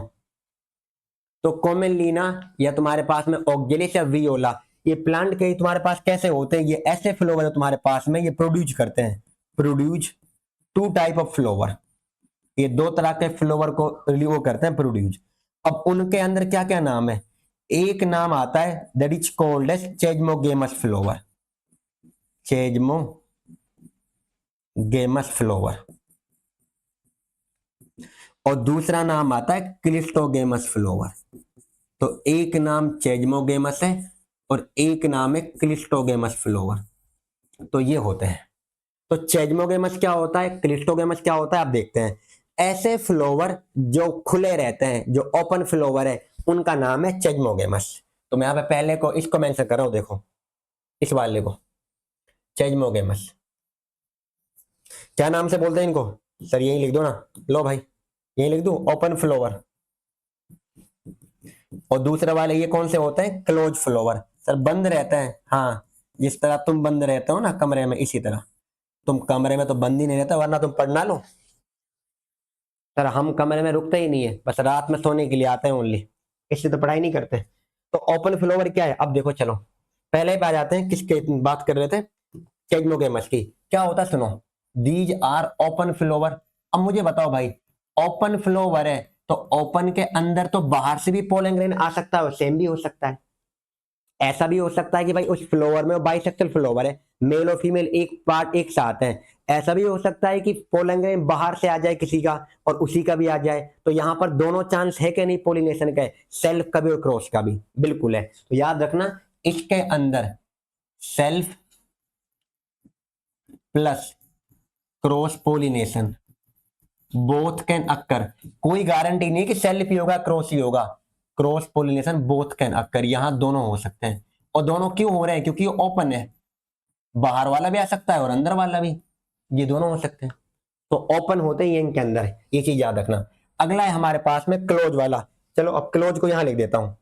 तो कॉमेनलीना या तुम्हारे पास में ऑक्जेलिस या वियोला, ये प्लांट के तुम्हारे पास कैसे होते हैं, ये ऐसे फ्लोवर है तुम्हारे पास में, ये प्रोड्यूस करते हैं, produce two type of flower, ये दो तरह के फ्लोवर को वो करते हैं प्रोड्यूस। अब उनके अंदर क्या क्या नाम है, एक नाम आता है that is called as chasmogamous flower, chasmogamous flower. और दूसरा नाम आता है क्लिस्टोगेमस फ्लोवर। तो एक नाम चेजमोगेमस है और एक नाम है क्लिस्टोगेमस फ्लोवर। तो ये होते हैं। तो चेजमोगेमस क्या होता है, क्लिस्टोगेमस क्या होता है, आप देखते हैं। ऐसे फ्लोवर जो खुले रहते हैं, जो ओपन फ्लोवर है, उनका नाम है चेजमोगेमस। तो मैं यहाँ पे पहले को इसको मेंशन कर रहा हूं, देखो इस वाले को, चेजमोगेमस। क्या नाम से बोलते हैं इनको, सर यही लिख दो ना, लो भाई यही लिख दो, ओपन फ्लोवर। और दूसरे वाले ये कौन से होते हैं, क्लोज फ्लोवर। सर बंद रहते हैं, हाँ, जिस तरह तुम बंद रहते हो ना कमरे में, इसी तरह। तुम कमरे में तो बंद ही नहीं रहता, वरना तुम पढ़ ना लो। सर हम कमरे में रुकते ही नहीं है, बस रात में सोने के लिए आते हैं ओनली, इससे तो पढ़ाई नहीं करते। तो ओपन फ्लोवर क्या है, अब देखो चलो पहले पे आ जाते हैं, किसके बात कर रहे थे, कैग्नोगेमस की। क्या होता है सुनो, दीज आर ओपन फ्लोवर। अब मुझे बताओ भाई, ओपन फ्लोवर है तो ओपन के अंदर तो बाहर से भी पोलन ग्रेन आ सकता है, सेम भी हो सकता है। ऐसा भी हो सकता है कि भाई उस फ्लोवर में बाइसेक्टल फ्लोवर है, मेल और फीमेल एक पार्ट एक साथ है। ऐसा भी हो सकता है कि पोलन ग्रेन बाहर से आ जाए किसी का और उसी का भी आ जाए। तो यहां पर दोनों चांस है कि नहीं पोलिनेशन का, सेल्फ का भी और क्रॉस का भी, बिल्कुल है। तो याद रखना, इसके अंदर self plus cross pollination both can occur. कोई गारंटी नहीं कि सेल्फ ही होगा क्रॉस ही होगा, cross pollination both can occur, यहां दोनों हो सकते हैं। और दोनों क्यों हो रहे हैं, क्योंकि ये ओपन है, बाहर वाला भी आ सकता है और अंदर वाला भी, ये दोनों हो सकते हैं। तो ओपन होते ही इनके अंदर है, ये चीज याद रखना। अगला है हमारे पास में क्लोज वाला। चलो अब क्लोज को यहां लिख देता हूं,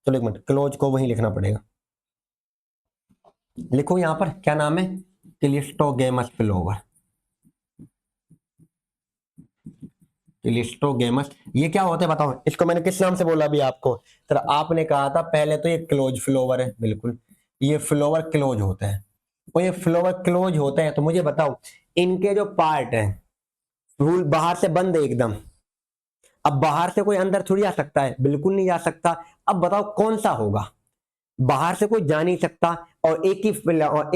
चलो एक मिनट, क्लोज को वहीं लिखना पड़ेगा। लिखो यहां पर क्या नाम है, क्लिस्टोगेमस फ्लोवर। क्लिस्टोगेमस, ये क्या होता है बताओ, इसको मैंने किस नाम से बोला अभी आपको। तो आपने कहा था पहले तो ये क्लोज फ्लोवर है, बिल्कुल ये फ्लोवर क्लोज होते हैं। और ये फ्लोवर क्लोज होते हैं तो मुझे बताओ, इनके जो पार्ट है, रूल बाहर से बंद है एकदम। अब बाहर से कोई अंदर थोड़ी आ सकता है, बिल्कुल नहीं जा सकता। अब बताओ कौन सा होगा, बाहर से कोई जा नहीं सकता, और एक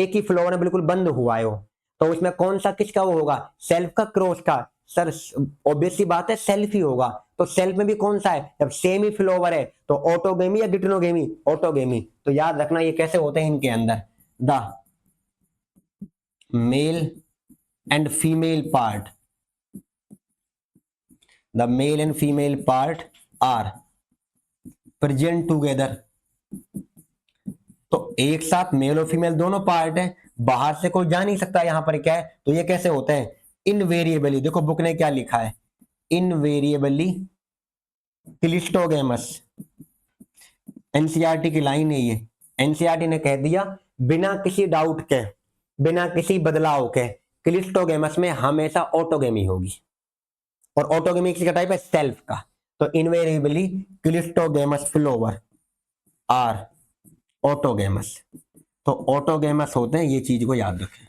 ही फ्लोवर में बिल्कुल बंद हुआ है वो। तो उसमें कौन सा किसका वो होगा, सेल्फ का क्रॉस का। सर ऑब्वियस सी बात है सेल्फ ही होगा। तो सेल्फ में भी कौन सा है, जब सेम ही फ्लोवर है तो ऑटोगेमी या डिट्रोगेमी, ऑटोगेमी। तो याद रखना ये कैसे होते हैं इनके अंदर, the male and female part, the male and female part are present together. तो एक साथ मेल और फीमेल दोनों पार्ट है, बाहर से कोई जा नहीं सकता, यहां पर क्या है, तो ये कैसे होते हैं, इनवेरिएबली। देखो बुक ने क्या लिखा है, इनवेरिएबली क्लिस्टोगेमस। एनसीईआरटी की लाइन है ये, एनसीईआरटी ने कह दिया बिना किसी डाउट के, बिना किसी बदलाव के, क्लिस्टोगेमस में हमेशा ऑटोगेमी होगी। और ऑटोगेमी किसी का टाइप है, सेल्फ का। तो इनवेरिएबली क्लिस्टोगेमस फ्लोवर आर ऑटोगेमस। तो ऑटोगेमस होते हैं, ये चीज को याद रखें।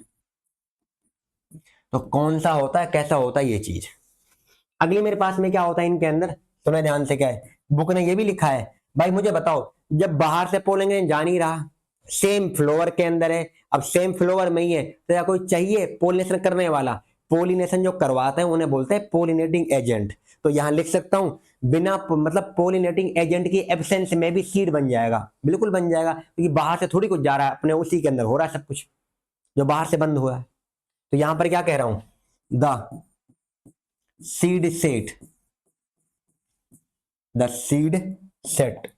तो कौन सा होता है, कैसा होता है ये चीज। अगली मेरे पास में क्या होता है इनके अंदर, सुना ध्यान से, क्या है बुक ने ये भी लिखा है। भाई मुझे बताओ, जब बाहर से पोलेंगे जा नहीं रहा, सेम फ्लोवर के अंदर है, अब सेम फ्लोवर में ही है, तो या कोई चाहिए पोलिनेशन करने वाला। पोलिनेशन जो करवाते हैं उन्हें बोलते हैं पोलिनेटिंग एजेंट। तो यहां लिख सकता हूं, बिना मतलब पोलिनेटिंग एजेंट की एब्सेंस में भी सीड बन जाएगा, बिल्कुल बन जाएगा, क्योंकि बाहर से थोड़ी कुछ जा रहा है, अपने उसी के अंदर हो रहा है सब कुछ, जो बाहर से बंद हुआ है। तो यहां पर क्या कह रहा हूं, the seed set, the seed set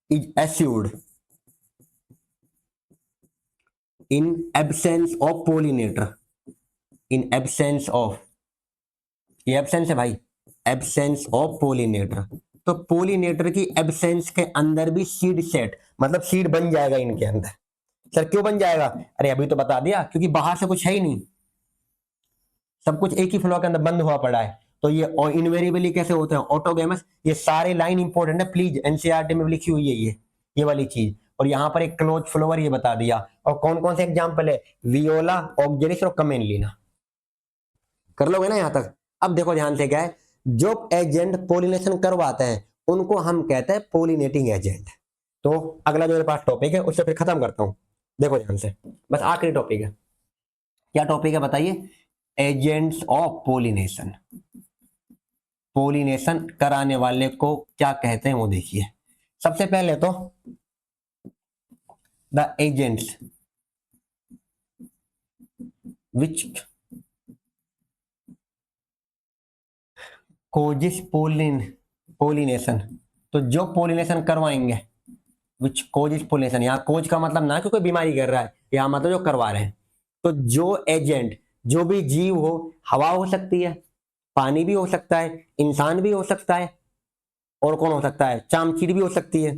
is assured in absence of pollinator, in absence of, ये एब्सेंस है भाई, एब्सेंस ऑफ पोलिनेटर। तो पोलिनेटर की एब्सेंस के अंदर भी सीड सेट, मतलब सीड बन जाएगा इनके अंदर। सर क्यों बन जाएगा, अरे अभी तो बता दिया, क्योंकि बाहर से कुछ है ही नहीं, सब कुछ एक ही फ्लो के अंदर बंद हुआ पड़ा है। तो ये इनवेरिएबली कैसे होते हैं, ऑटोगेमस। ये सारे लाइन इंपॉर्टेंट है, प्लीज एनसीईआरटी में लिखी हुई है ये वाली चीज। और यहाँ पर एक क्लोज फ्लोवर ये बता दिया। और कौन कौन से एग्जाम्पल है, वियोला, ऑक्जेलिस और कमेनलिना। कर लोगे ना यहां तक। अब देखो ध्यान से, क्या है, जो एजेंट पोलिनेशन करवाते हैं उनको हम कहते हैं पोलिनेटिंग एजेंट। तो अगला जो मेरे पास टॉपिक है उससे फिर खत्म करता हूं, देखो ध्यान से, बस आखिरी टॉपिक है। क्या टॉपिक है बताइए, एजेंट्स ऑफ पोलिनेशन। पोलिनेशन कराने वाले को क्या कहते हैं वो देखिए। सबसे पहले तो the agents which causes pollination, तो जो पोलिनेशन करवाएंगे, विच कोजिस पोलिनेशन, यहाँ कोज का मतलब ना कि कोई बीमारी कर रहा है, यहाँ मतलब जो करवा रहे हैं। तो जो एजेंट, जो भी जीव हो, हवा हो सकती है, पानी भी हो सकता है, इंसान भी हो सकता है, और कौन हो सकता है, चामचीड़ भी हो सकती है।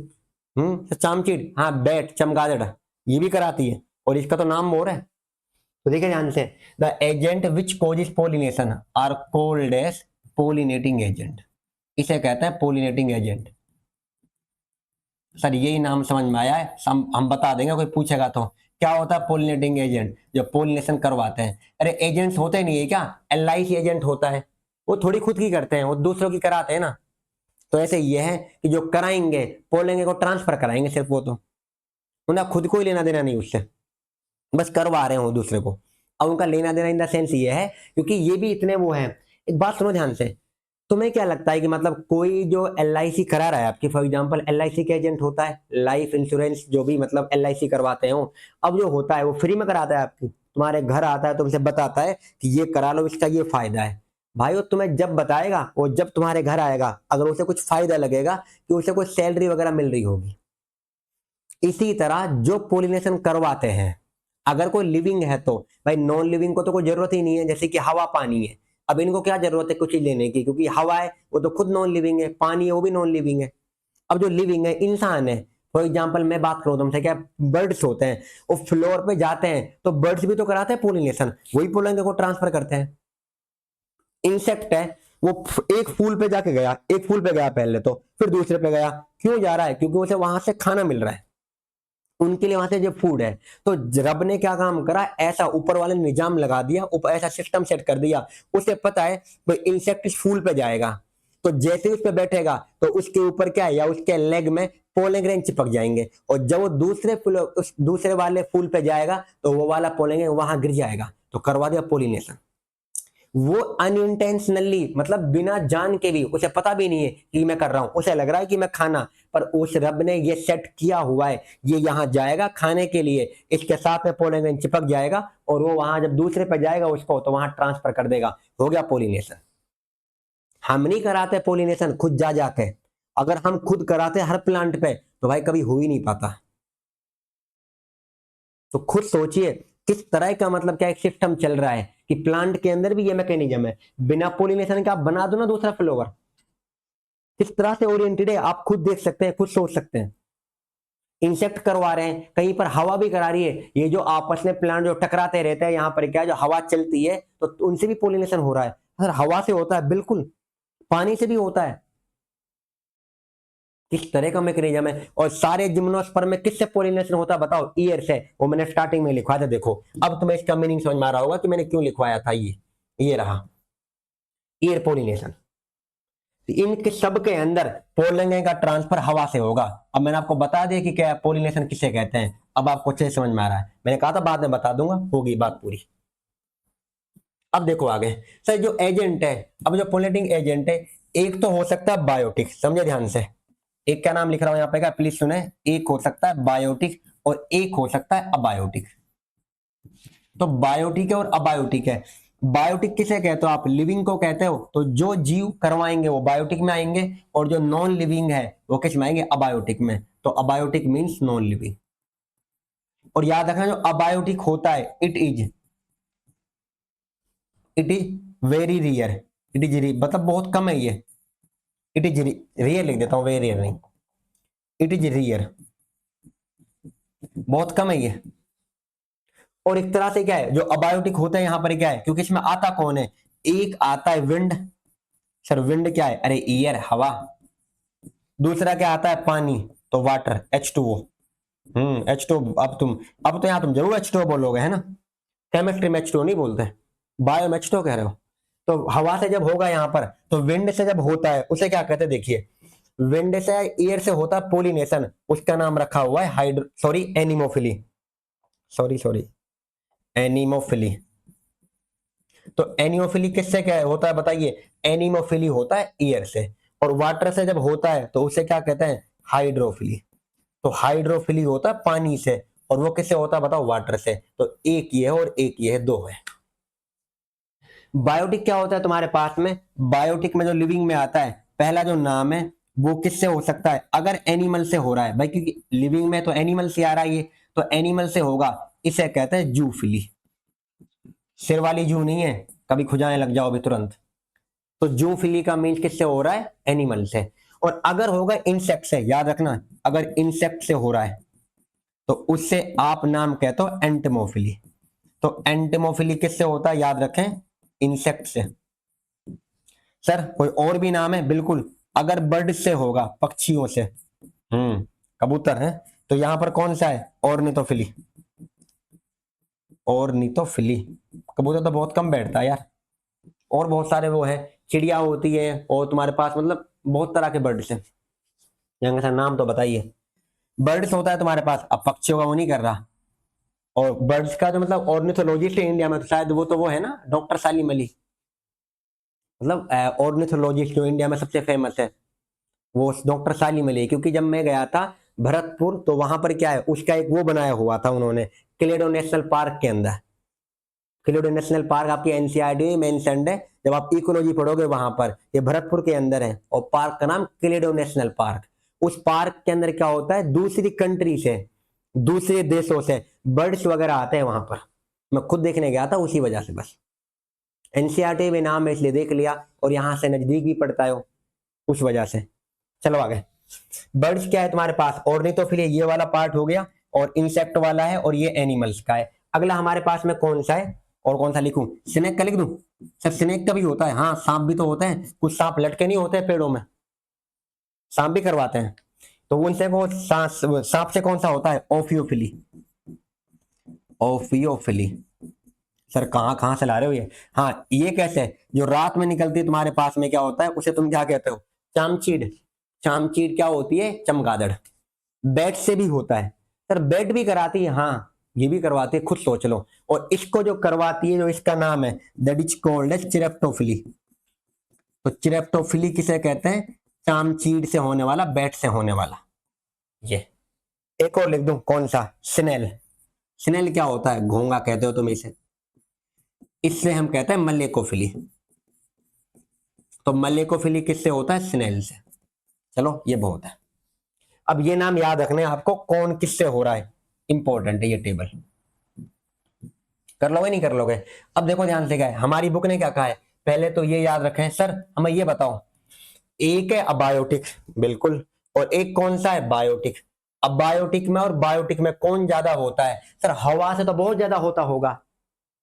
तो चामचीड़, हाँ बैट, चमगादड़, ये भी कराती है, और इसका तो नाम मोर है। तो देखिए ध्यान से, the agent which causes pollination are called as pollinating agent, इसे कहते हैं पोलिनेटिंग एजेंट। सर यही नाम समझ में आया है, हम बता देंगे, कोई पूछेगा तो। क्या होता है पोलिनेटिंग एजेंट, जो पोलिनेशन करवाते हैं। अरे एजेंट्स होते नहीं है क्या, एलआईसी एजेंट होता है, वो थोड़ी खुद की करते हैं, वो दूसरों की कराते हैं ना। तो ऐसे ये है कि जो कराएंगे, पोलेंगे को ट्रांसफर कराएंगे सिर्फ, वो तो उन्हें खुद को ही लेना देना नहीं उससे, बस करवा रहे हो दूसरे को। अब उनका लेना देना इन द सेंस ये है, क्योंकि ये भी इतने वो हैं। एक बात सुनो ध्यान से, तुम्हें क्या लगता है कि मतलब कोई जो एलआईसी करा रहा है आपकी, फॉर एग्जांपल एलआईसी के एजेंट होता है, लाइफ इंश्योरेंस जो भी मतलब एलआईसी करवाते हो, अब जो होता है वो फ्री में कराता है आपकी, तुम्हारे घर आता है, तुमसे बताता है कि ये करा लो, इसका ये फायदा है। भाई वो तुम्हें जब बताएगा, वो जब तुम्हारे घर आएगा, अगर उसे कुछ फायदा लगेगा कि उसे कोई सैलरी वगैरह मिल रही होगी। इसी तरह जो पोलिनेशन करवाते हैं, अगर कोई लिविंग है तो भाई, नॉन लिविंग को तो कोई जरूरत ही नहीं है, जैसे कि हवा पानी है, अब इनको क्या जरूरत है कुछ लेने की, क्योंकि हवा है वो तो खुद नॉन लिविंग है, पानी है वो भी नॉन लिविंग है। अब जो लिविंग है इंसान है, फॉर एग्जाम्पल मैं बात करूं तुमसे, क्या बर्ड्स होते हैं, वो फ्लोर पे जाते हैं तो बर्ड्स भी तो कराते हैं पोलिनेशन, वही पोलन को ट्रांसफर करते हैं। इंसेक्ट है, वो एक फूल पे जाके गया, एक फूल पे गया पहले तो, फिर दूसरे पे गया, क्यों जा रहा है, क्योंकि उसे वहां से खाना मिल रहा है, उनके लिए वहां से जो फूड है। तो रब ने क्या काम करा, ऐसा ऊपर वाले ने निजाम लगा दिया, ऊपर ऐसा सिस्टम सेट कर दिया, उसे पता है भाई इंसेक्ट इस फूल पे जाएगा, तो जैसे ही उस पे बैठेगा तो उसके ऊपर क्या है, या उसके लेग में पोलन ग्रेन चिपक जाएंगे, और जब वो उस दूसरे वाले फूल पे जाएगा तो वो वाला पोलन ग्रेन वहां गिर जाएगा, तो करवा दिया पोलिनेशन। वो अनइंटेंशनली, मतलब बिना जान के भी, उसे पता भी नहीं है कि मैं कर रहा हूं, उसे लग रहा है कि मैं खाना, पर उस रब ने ये सेट किया हुआ है, ये यहां जाएगा खाने के लिए, इसके साथ में पोलन चिपक जाएगा, और वो वहां जब दूसरे पे जाएगा उसको, तो वहां ट्रांसफर कर देगा, हो गया पोलिनेशन। हम नहीं कराते पोलिनेशन खुद जा जाके, अगर हम खुद कराते हर प्लांट पे तो भाई कभी हो ही नहीं पाता। तो खुद सोचिए किस तरह का मतलब क्या एक सिस्टम चल रहा है, कि प्लांट के अंदर भी ये मैकेनिज्म है, बिना पोलिनेशन के आप बना दो ना दूसरा फ्लावर, किस तरह से ओरिएंटेड है आप खुद देख सकते हैं, खुद सोच सकते हैं। इंसेक्ट करवा रहे हैं, कहीं पर हवा भी करा रही है, ये जो आपस में प्लांट जो टकराते रहते हैं, यहाँ पर क्या जो हवा चलती है तो उनसे भी पोलिनेशन हो रहा है। अगर हवा से होता है बिल्कुल, पानी से भी होता है, किस तरह का मैकेनिज्म है। और सारे जिम्नोस्पर्म में किससे पोलिनेशन होता है बताओ, ईयर से, वो मैंने स्टार्टिंग में लिखवाया था, देखो अब तुम्हें इसका मीनिंग समझ में आ रहा होगा कि मैंने क्यों लिखवाया था, ये रहा ईयर पोलिनेशन। इनके सब के अंदर पोलन का ट्रांसफर हवा से होगा। अब मैंने आपको बता दिया कि क्या पोलिनेशन किसे कहते हैं, अब आपको अच्छे से समझ में आ रहा है, मैंने कहा था बाद में बता दूंगा, होगी बात पूरी। अब देखो आगे, सर जो एजेंट है, अब जो पोलिनेटिंग एजेंट है, एक तो हो सकता है बायोटिक, समझे ध्यान से, एक क्या नाम लिख रहा हूं यहाँ पे का प्लीज सुने, एक हो सकता है बायोटिक और एक हो सकता है अबायोटिक। तो बायोटिक है और अबायोटिक है। बायोटिक किसे कहते हो आप, लिविंग को कहते हो, तो जो जीव करवाएंगे वो बायोटिक में आएंगे, और जो नॉन लिविंग है वो किस में आएंगे, अबायोटिक में। तो अबायोटिक मींस नॉन लिविंग। और याद रखना जो अबायोटिक होता है, इट इज वेरी रियर, मतलब बहुत कम है ये, इट इज रियर लिख देता हूं, वेरी रियर नहीं, इट इज रियर, बहुत कम है ये। और एक तरह से क्या है, जो अबायोटिक होता है यहाँ पर क्या है, क्योंकि इसमें आता कौन है, एक आता है विंड, सर विंड क्या है, अरे ईयर हवा, दूसरा क्या आता है पानी, तो वाटर H2O। H2O, अब तो यहाँ तुम जरूर H2O बोलोगे है ना, केमिस्ट्री में H2O नहीं बोलते, बायो में H2O कह रहे हो। तो हवा से जब होगा यहाँ पर, तो विंड से जब होता है उसे क्या कहते हैं, देखिए विंड से एयर से होता है पोलिनेशन, उसका नाम रखा हुआ है एनिमोफिली, सॉरी एनिमोफिली। तो एनिमोफिली किससे क्या होता है बताइए, एनिमोफिली होता है ईयर से, और वाटर से जब होता है तो उसे क्या कहते हैं, हाइड्रोफिली। तो हाइड्रोफिली होता है पानी से, और वो किससे होता है बताओ, वाटर से। तो एक ये है और एक ये है, दो है। बायोटिक क्या होता है तुम्हारे पास में, बायोटिक में जो लिविंग में आता है, पहला जो नाम है वो किससे हो सकता है, अगर एनिमल से हो रहा है भाई, क्योंकि लिविंग में तो एनिमल से आ रहा है ये, तो एनिमल से होगा, इसे कहते हैं जूफिली। सिर वाली जू नहीं है, कभी खुजाने लग जाओ भी तुरंत। तो जूफिली का मीन्स किससे हो रहा है, एनिमल से। और अगर होगा इंसेक्ट से, याद रखना, अगर इंसेक्ट से हो रहा है तो उससे आप नाम कहते हो एंटमोफिली। तो एंटमोफिली किससे होता है, याद रखें, इंसेक्ट से। सर कोई और भी नाम है? बिल्कुल, अगर बर्ड से होगा, पक्षियों से, कबूतर है, तो यहां पर कौन सा है, ऑर्निथोफिली। ऑर्निथोफिली, कबूतर तो बहुत कम बैठता है यार, और बहुत सारे वो है, चिड़िया होती है, और तुम्हारे पास मतलब बहुत तरह के बर्ड्स हैं, यहाँ का नाम तो बताइए। बर्ड्स होता है तुम्हारे पास, अब पक्षियों का वो नहीं कर रहा। और बर्ड्स का जो मतलब ऑर्निथोलॉजिस्ट है इंडिया में, तो शायद वो तो वो है ना, डॉक्टर सालिम अली, मतलब ऑर्निथोलॉजिस्ट जो इंडिया में सबसे फेमस है, वो डॉक्टर सालिम अली। क्योंकि जब मैं गया था भरतपुर, तो वहां पर क्या है, उसका एक वो बनाया हुआ था उन्होंने, क्लेडो नेशनल पार्क के अंदर। क्लेडो नेशनल पार्क आपकी एनसीईआरटी में मेंशन्ड है, जब आप इकोलॉजी पढ़ोगे वहां पर, ये भरतपुर के अंदर है, और पार्क का नाम क्लेडो नेशनल पार्क। उस पार्क के अंदर क्या होता है, दूसरी कंट्री से, दूसरे देशों से बर्ड्स वगैरह आते हैं वहां पर। मैं खुद देखने गया था उसी वजह से, बस एनसीईआरटी में नाम है इसलिए देख लिया, और यहां से नजदीक भी पड़ता है उस वजह से। चलो आगे, बर्ड्स क्या है तुम्हारे पास, ऑर्निथोफिली, ये वाला पार्ट हो गया, और इंसेक्ट वाला है, और ये एनिमल्स का है। अगला हमारे पास में कौन सा है, और कौन सा लिखूं, स्नेक का लिख दूं? सर स्नेक का भी होता है, हाँ, सांप भी तो होते हैं, कुछ सांप लटके नहीं होते पेड़ों में, सांप भी करवाते हैं। तो उनसे को सांप से कौन सा होता है, ओफियोफिली। ओफियोफिली, सर कहाँ कहाँ से ला रहे हो ये? हाँ, ये कैसे, जो रात में निकलती है तुम्हारे पास में, क्या होता है उसे तुम क्या कहते हो, चामचीड़। चामचीड़ क्या होती है, चमगादड़। बैट से भी होता है, सर बैट भी कराती है, हाँ ये भी करवाती है, खुद सोच लो। और इसको जो करवाती है, जो इसका नाम है, दैट इज कॉल्ड एज चिरेप्टोफिली। तो चिरेप्टोफिली किसे कहते हैं, चामचीड़ से होने वाला, बैट से होने वाला। ये एक और लिख दूं, कौन सा, स्नेल। स्नेल क्या होता है, घोंगा कहते हो तुम इसे, इससे हम कहते हैं मलेकोफिली। तो मलेकोफिली किससे होता है, स्नेल से। चलो ये बहुत है। अब ये नाम याद रखने आपको, कौन किससे हो रहा है, इंपॉर्टेंट है ये टेबल। कर लोगे नहीं कर लोगे? अब देखो ध्यान से, क्या है हमारी बुक ने क्या कहा है, पहले तो ये याद रखें। सर हमें ये बताओ, एक है अबायोटिक, बिल्कुल, और एक कौन सा है, बायोटिक। अबायोटिक में और बायोटिक में कौन ज्यादा होता है? सर हवा से तो बहुत ज्यादा होता होगा,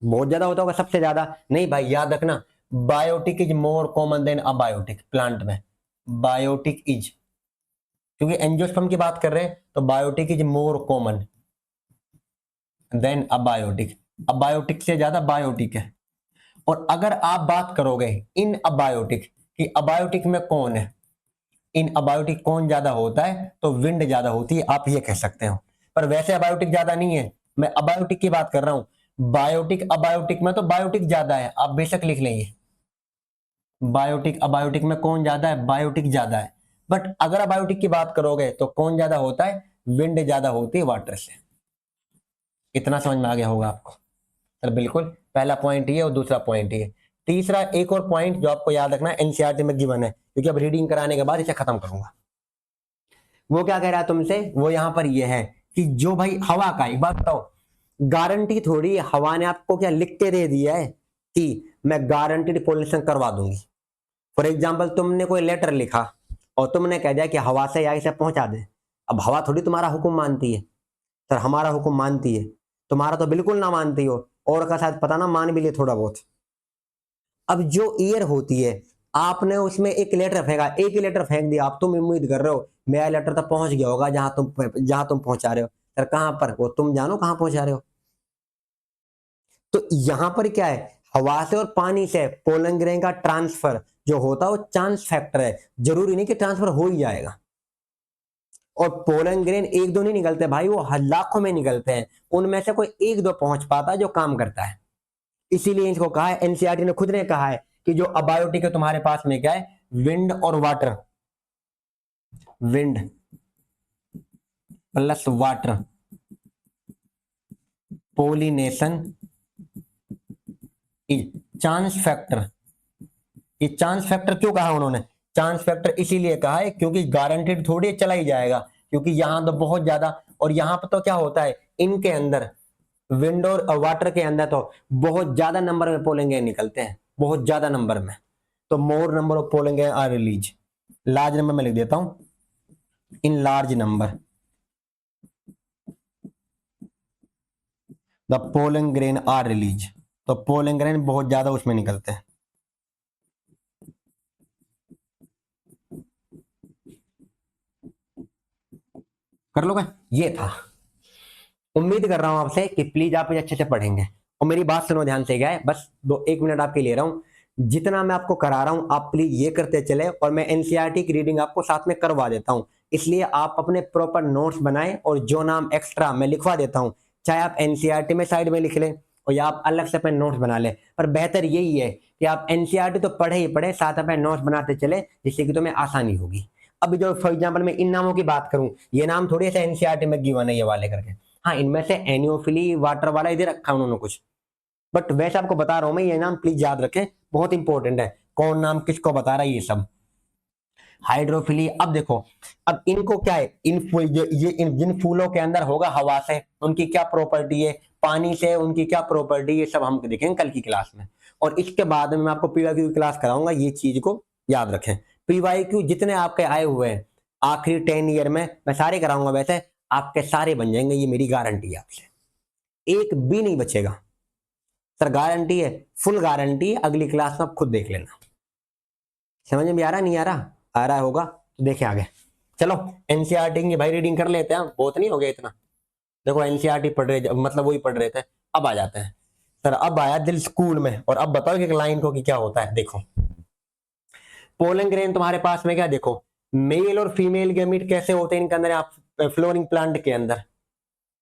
बहुत ज्यादा होता होगा, सबसे ज्यादा नहीं भाई, याद रखना, biotic is more common than abiotic plant में। बायोटिक इज, क्योंकि एंजियोस्पर्म की बात कर रहे हैं, तो biotic is more common than abiotic. Abiotic से ज्यादा बायोटिक है। और अगर आप बात करोगे इन अबायोटिक कि अबायोटिक में कौन है, इन अबायोटिक कौन ज्यादा होता है, तो विंड ज्यादा होती है, आप ये कह सकते हो। पर वैसे अबायोटिक ज्यादा नहीं है, मैं अबायोटिक की बात कर रहा हूं। बायोटिक अबायोटिक में तो बायोटिक ज्यादा है, आप बेशक लिख लेंगे, बायोटिक अबायोटिक में कौन ज्यादा है, बायोटिक ज्यादा है। बट अगर अबायोटिक की बात करोगे तो कौन ज्यादा होता है, विंड ज्यादा होती है वाटर से। इतना समझ में आ गया होगा आपको? सर बिल्कुल, पहला पॉइंट ये और दूसरा पॉइंट ये। तीसरा एक और पॉइंट जो आपको याद रखना है, एनसीईआरटी में गिवन है, क्योंकि अब रीडिंग कराने के बाद इसे खत्म करूंगा। वो क्या कह रहा है तुमसे, वो यहां पर ये है कि जो भाई हवा का, एक बात बताओ, गारंटी थोड़ी हवा ने आपको क्या लिख के दे दिया है कि मैं गारंटीड पोल्यूशन करवा दूंगी। फॉर एग्जाम्पल तुमने कोई लेटर लिखा और तुमने कह दिया कि हवा से या इसे पहुंचा दे। अब हवा थोड़ी तुम्हारा हुक्म मानती है, सर हमारा हुक्म मानती है, तुम्हारा तो बिल्कुल ना मानती हो, और का शायद पता ना मान भी ले थोड़ा बहुत। अब जो एयर होती है, आपने उसमें एक लेटर फेंका, एक ही लेटर फेंक दिया, आप तुम उम्मीद कर रहे हो मेरा लेटर तो पहुंच गया होगा जहां तुम पहुंचा रहे हो। सर कहां पर, वो तुम जानो कहां पहुंचा रहे हो। तो यहां पर क्या है, हवा से और पानी से पोलन ग्रेन का ट्रांसफर जो होता है वो चांस फैक्टर है, जरूरी नहीं कि ट्रांसफर हो ही जाएगा। और पोलन ग्रेन एक दो नहीं निकलते भाई, वो लाखों में निकलते हैं, उनमें से कोई एक दो पहुंच पाता है जो काम करता है। इसीलिए इसको कहा है, एनसीईआरटी ने खुद ने कहा है कि जो अबायोटिक है तुम्हारे पास में क्या है, विंड और water, wind plus water, pollination is chance factor. ये चांस फैक्टर क्यों कहा उन्होंने, चांस फैक्टर इसीलिए कहा है क्योंकि गारंटेड थोड़ी चला ही जाएगा, क्योंकि यहां तो बहुत ज्यादा, और यहां पर तो क्या होता है, इनके अंदर विंड और वाटर के अंदर तो बहुत ज्यादा नंबर में पोलिंग निकलते हैं, बहुत ज्यादा नंबर में, तो more number of pollen are release. Large number में लिख देता हूं, in large number the pollen grain are release. तो पोलन ग्रेन बहुत ज्यादा उसमें निकलते हैं। कर लोगे? ये था। उम्मीद कर रहा हूं आपसे कि प्लीज आप मुझे अच्छे से पढ़ेंगे और मेरी बात सुनो ध्यान से। क्या है, बस 1 मिनट आपके ले रहा हूं। जितना मैं आपको करा रहा हूं आप प्लीज ये करते चले, और मैं एनसीईआरटी की रीडिंग आपको साथ में करवा देता हूं। इसलिए आप अपने प्रॉपर नोट्स बनाएं और जो नाम एक्स्ट्रा मैं लिखवा देता हूं, चाहे आप एनसीईआरटी में साइड में लिख लें और या आप अलग से अपने नोट्स बना लें, पर बेहतर यही है कि आप एनसीईआरटी तो पढ़े ही पढ़े, साथ अपने नोट्स बनाते चले, जिससे कि तुम्हें आसानी होगी। अब जो फॉर एग्जाम्पल मैं इन नामों की बात करूं, ये नाम थोड़ी सा एनसीईआरटी में गिवन है ये वाले करके। हाँ, इनमें से एनियोफिली वाटर वाला इधर रखा है उन्होंने कुछ, बट वैसे आपको बता रहा हूं मैं, ये नाम प्लीज याद रखें, बहुत इंपॉर्टेंट है कौन नाम किसको बता रहा है ये सब। हाइड्रोफिली, अब देखो, अब इनको क्या है, जिन फूलों के अंदर होगा हवा से उनकी क्या प्रॉपर्टी है, पानी से उनकी क्या प्रॉपर्टी, ये सब हम देखेंगे कल की क्लास में। और इसके बाद में मैं आपको पीवाईक्यू की क्लास कराऊंगा, ये चीज को याद रखें। पीवाईक्यू जितने आपके आए हुए हैं आखिरी 10 ईयर में, मैं सारे कराऊंगा, वैसे आपके सारे बन जाएंगे, ये मेरी गारंटी है आपसे, एक भी नहीं बचेगा सर, गारंटी है, फुल गारंटी है। अगली क्लास में आप खुद देख लेना। समझ में आ रहा नहीं आ रहा? आ रहा होगा तो देखें आगे। चलो एनसीईआरटी की भाई रीडिंग कर लेते हैं, बहुत नहीं हो गया इतना। देखो एनसीईआरटी पढ़ रहे, मतलब वही पढ़ रहे थे। अब आ जाते हैं सर, अब आया दिल स्कूल में, और अब बताओ कि क्लाइंट को कि क्या होता है। देखो पोलन ग्रेन तुम्हारे पास में क्या, देखो मेल और फीमेल गैमीट कैसे होते हैं इनके अंदर, आप फ्लोरिंग प्लांट के अंदर,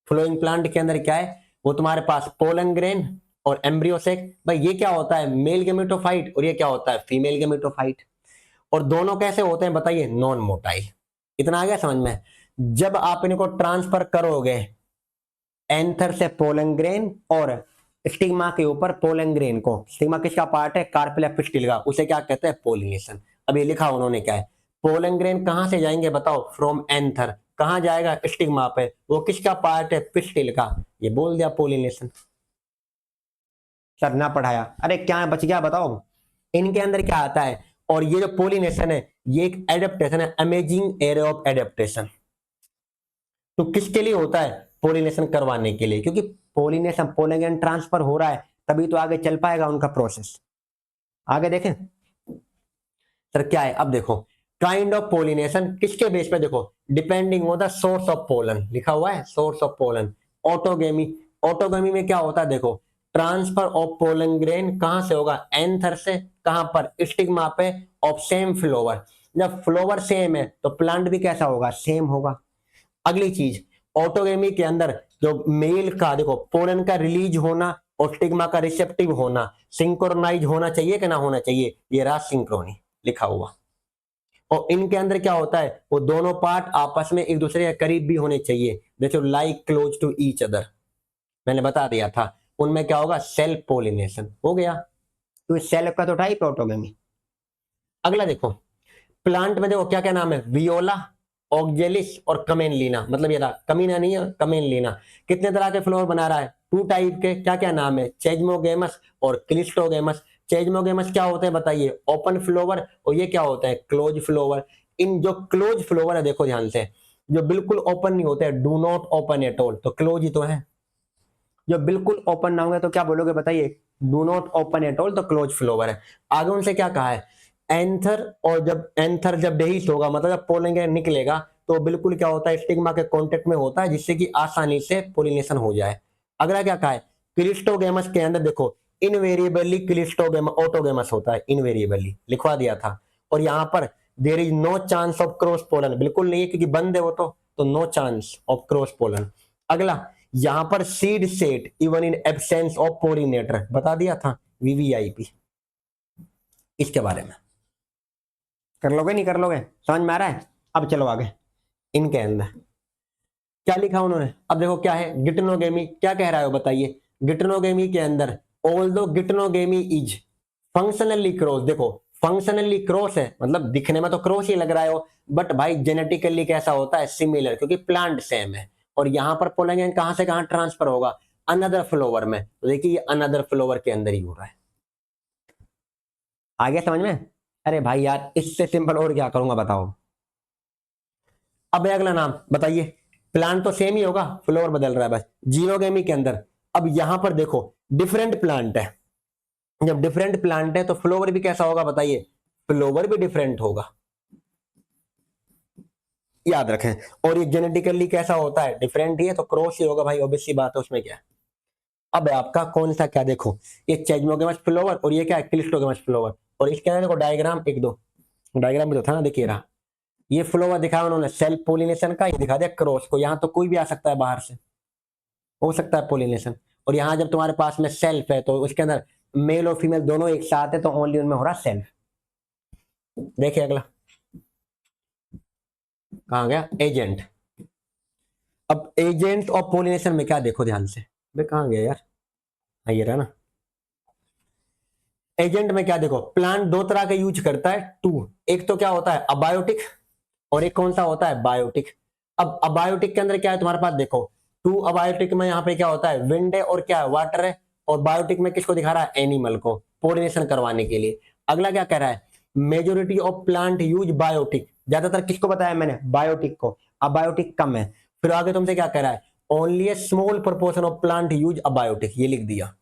फ्लोइंग प्लांट के अंदर क्या है, वो तुम्हारे पास पोलन ग्रेन और एम्ब्रियो सेक। भाई ये क्या होता है, मेल गेमेटोफाइट, और ये क्या होता है, फीमेल गेमेटोफाइट। और दोनों कैसे होते हैं बताइए, नॉन मोटाइल। इतना आ गया समझ में? जब आप इनको ट्रांसफर करोगे एंथर से पोलन ग्रेन और स्टिग्मा के ऊपर पोलन ग्रेन को, स्टिग्मा किसका पार्ट है, कार्पेल पिस्टिल का, उसे क्या कहते हैं, पोलिनेशन। अब ये लिखा उन्होंने क्या है, पोलन ग्रेन कहां से जाएंगे बताओ, फ्रॉम एंथर, कहां जाएगा, स्टिग्मा पे, वो किसका पार्ट है, पिस्टिल का, ये बोल दिया पोलिनेशन। सर ना पढ़ाया, अरे क्या बच गया बताओ, इनके अंदर क्या आता है। और ये जो पोलिनेशन है ये एक एडेप्टेशन है, अमेजिंग एरे ऑफ एडेप्टेशन। तो किसके लिए होता है, पोलिनेशन करवाने के लिए, क्योंकि पोलिनेशन पोलन ट्रांसफर हो रहा है तभी तो आगे चल पाएगा उनका प्रोसेस। आगे देखें सर क्या है, अब देखो काइंड ऑफ पोलिनेशन किसके बेस पे, देखो depending on the source of pollen, लिखा हुआ है source of pollen. Autogamy, autogamy में क्या होता है, देखो ट्रांसफर ऑफ पोलन ग्रेन कहां से होगा, एंथर से, कहां पर, स्टिग्मा पे, ऑफ सेम फ्लोवर। जब फ्लोवर सेम है तो प्लांट भी कैसा होगा, सेम होगा। अगली चीज, ऑटोगेमी के अंदर जो मेल का देखो पोलन का रिलीज होना और स्टिग्मा का रिसेप्टिव होना सिंक्रोनाइज होना चाहिए कि ना होना चाहिए, ये रहा सिंक्रोनी लिखा हुआ। और इनके अंदर क्या होता है, वो दोनों पार्ट आपस में एक दूसरे के करीब भी होने चाहिए, देखो like close to each other, मैंने बता दिया था। उनमें क्या होगा, सेल्फ पोलिनेशन हो गया, तो सेल्फ का तो टाइप ऑटोगेमी। अगला देखो प्लांट में देखो क्या क्या नाम है, वियोला, ऑक्जेलिस और कमेनलीना, मतलब ये रहा, कमीना नहीं है, कमेनलीना। कितने तरह के फ्लोर बना रहा है, 2 टाइप के, क्या क्या नाम है, चेजमोगेमस और क्लिस्टोगेमस। चेजमोगेमस क्या होते हैं बताइए, ओपन फ्लोवर, और ये क्या होता है, क्लोज फ्लोवर। इन जो क्लोज फ्लोवर है देखो ध्यान से, जो बिल्कुल ओपन नहीं होते, do not open at all, तो क्लोज ही तो है। जो बिल्कुल ओपन ना होंगे तो क्या बोलोगे बताइए, do not open at all, तो क्लोज फ्लोवर है। आगे उनसे क्या कहा है, एंथर, और जब एंथर जब डेहिस होगा, मतलब जब पोलन ग्रेन निकलेगा तो बिल्कुल क्या होता है, स्टिग्मा के कांटेक्ट में होता है, जिससे कि आसानी से पोलिनेशन हो जाए। अगला क्या कहा है, क्लिस्टोगेमस के अंदर देखो इनवेरिएबली क्लिस्टोगेमस ऑटोगेमस होता है, इनवेरिएबली लिखवा दिया था। और यहाँ पर there is no chance of cross pollen, बिल्कुल नहीं है क्योंकि बंद है वो तो no chance of cross pollen. अगला यहां पर seed set even in absence of pollinator, बता दिया था, वीवीआईपी। इसके बारे में कर लोगे नहीं कर लोगे, समझ में आ रहा है? अब चलो आगे, इनके अंदर क्या लिखा उन्होंने, अब देखो क्या है, गिटनोगेमी, क्या कह रहा है बताइए, गिटनोगेमी के अंदर ऑल्दो गिटनोगेमी इज फंक्शनली क्रॉस, देखो फंक्शनली क्रॉस है, मतलब दिखने में तो क्रॉस ही लग रहा है, बट भाई जेनेटिकली कैसा होता है, सिमिलर, क्योंकि प्लांट सेम है। और यहां पर पोलन कहां से कहां ट्रांसफर होगा, अनदर फ्लोवर में, तो देखिए अनदर फ्लोवर के अंदर ही हो रहा है। आ गया समझ में? अरे भाई यार, इससे सिंपल और क्या करूंगा बताओ। अब अगला नाम बताइए। प्लांट तो सेम ही होगा, फ्लोवर बदल रहा है बस जीनोगेमी के अंदर। अब यहां पर देखो डिफरेंट प्लांट है, जब डिफरेंट प्लांट है तो फ्लोवर भी कैसा होगा बताइए, फ्लोवर भी डिफरेंट होगा, याद रखें। और ये जेनेटिकली कैसा होता है, डिफरेंट ही है, तो क्रॉस ही होगा भाई, ऑब्वियस सी बात है, उसमें क्या है। अब है आपका कौन सा, क्या देखो, ये चेजमोगेमस फ्लोवर और ये क्या है, क्लिस्टोगेमस फ्लोवर। और इसके अंदर देखो डायग्राम, एक दो डायग्राम भी तो था ना, देखिए रहा, ये फ्लोवर दिखाया उन्होंने सेल्फ पोलिनेशन का, ये दिखा दिया क्रॉस को। यहाँ तो कोई भी आ सकता है बाहर से, हो सकता है पोलिनेशन। और यहाँ जब तुम्हारे पास में सेल्फ है तो उसके अंदर मेल और फीमेल दोनों एक साथ है, तो ओनली उनमें हो रहा सेल्फ। देखिए अगला कहाँ गया, एजेंट। अब एजेंट ऑफ पोलिनेशन में क्या देखो ध्यान से, वे कहाँ गया यार, ये रहा ना। एजेंट में क्या देखो, प्लांट दो तरह के यूज करता है, टू। एक तो क्या होता है अबायोटिक, और एक कौन सा होता है बायोटिक। अब अबायोटिक के अंदर क्या है तुम्हारे पास देखो, टू अबायोटिक में यहाँ पे क्या होता है, विंड है और क्या है, वाटर है। और बायोटिक में किसको दिखा रहा है, एनिमल को पोलिनेशन करवाने के लिए। अगला क्या कह रहा है, majority of plant use biotic, ज्यादातर किसको बताया मैंने, बायोटिक को, अबायोटिक कम है। फिर आगे तुमसे क्या कह रहा है, only A small proportion of plant use abiotic, ये लिख दिया,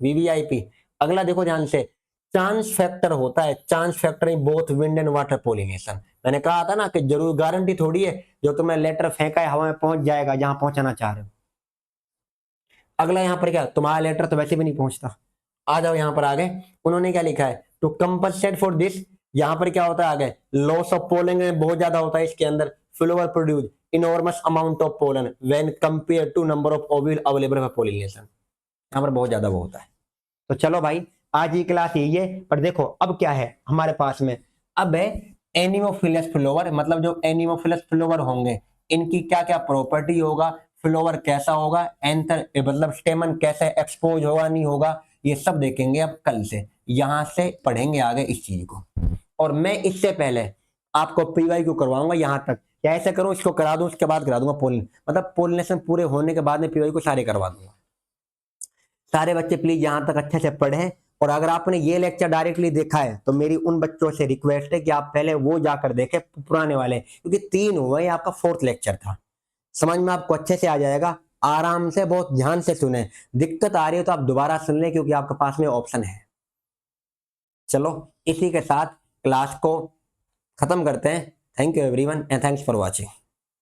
वीवीआईपी। अगला देखो ध्यान से, चांस फैक्टर होता है, chance factor in both wind and water pollination. मैंने कहा था ना कि जरूर गारंटी थोड़ी है जो तुम्हें लेटर फेंका है हवा में पहुंच जाएगा जहां पहुंचाना चाह रहे हो। अगला यहाँ पर क्या, तुम्हारा लेटर तो वैसे भी नहीं पहुंचता। आ जाओ यहाँ पर आगे, उन्होंने क्या लिखा है, टू कंपनसेट फॉर दिस। यहाँ पर क्या होता है आगे, लॉस ऑफ पोलन बहुत ज्यादा होता है इसके अंदर, flower produce enormous amount of pollen when compare to number of ovule available for pollination. यहाँ पर बहुत ज्यादा वो होता है। तो चलो भाई, आज की क्लास यही है। पर देखो अब क्या है हमारे पास में, अब है एनिमोफिलस फ्लोवर, मतलब जो एनिमोफिलस फ्लोवर होंगे इनकी क्या क्या प्रॉपर्टी होगा, फ्लोवर कैसा होगा, एंथर मतलब स्टेमन कैसे एक्सपोज होगा नहीं होगा, ये सब देखेंगे अब कल से, यहां से पढ़ेंगे आगे इस चीज को। और मैं इससे पहले आपको पीवाई क्यू करवाऊंगा यहां तक, क्या ऐसे करूं, इसको करा दूं उसके बाद करा दूंगा पोलिन, मतलब पोलिनेशन पूरे होने के बाद में पीवाई को सारे करवा दूंगा। सारे बच्चे प्लीज यहां तक अच्छे से पढ़ें। और अगर आपने ये लेक्चर डायरेक्टली देखा है तो मेरी उन बच्चों से रिक्वेस्ट है कि आप पहले वो जाकर देखें पुराने वाले, क्योंकि 3 हुए, आपका 4th लेक्चर था। समझ में आपको अच्छे से आ जाएगा, आराम से बहुत ध्यान से सुने। दिक्कत आ रही है तो आप दोबारा सुन लें क्योंकि आपके पास में ऑप्शन है। चलो इसी के साथ क्लास को खत्म करते हैं। Thank you everyone and thanks for watching.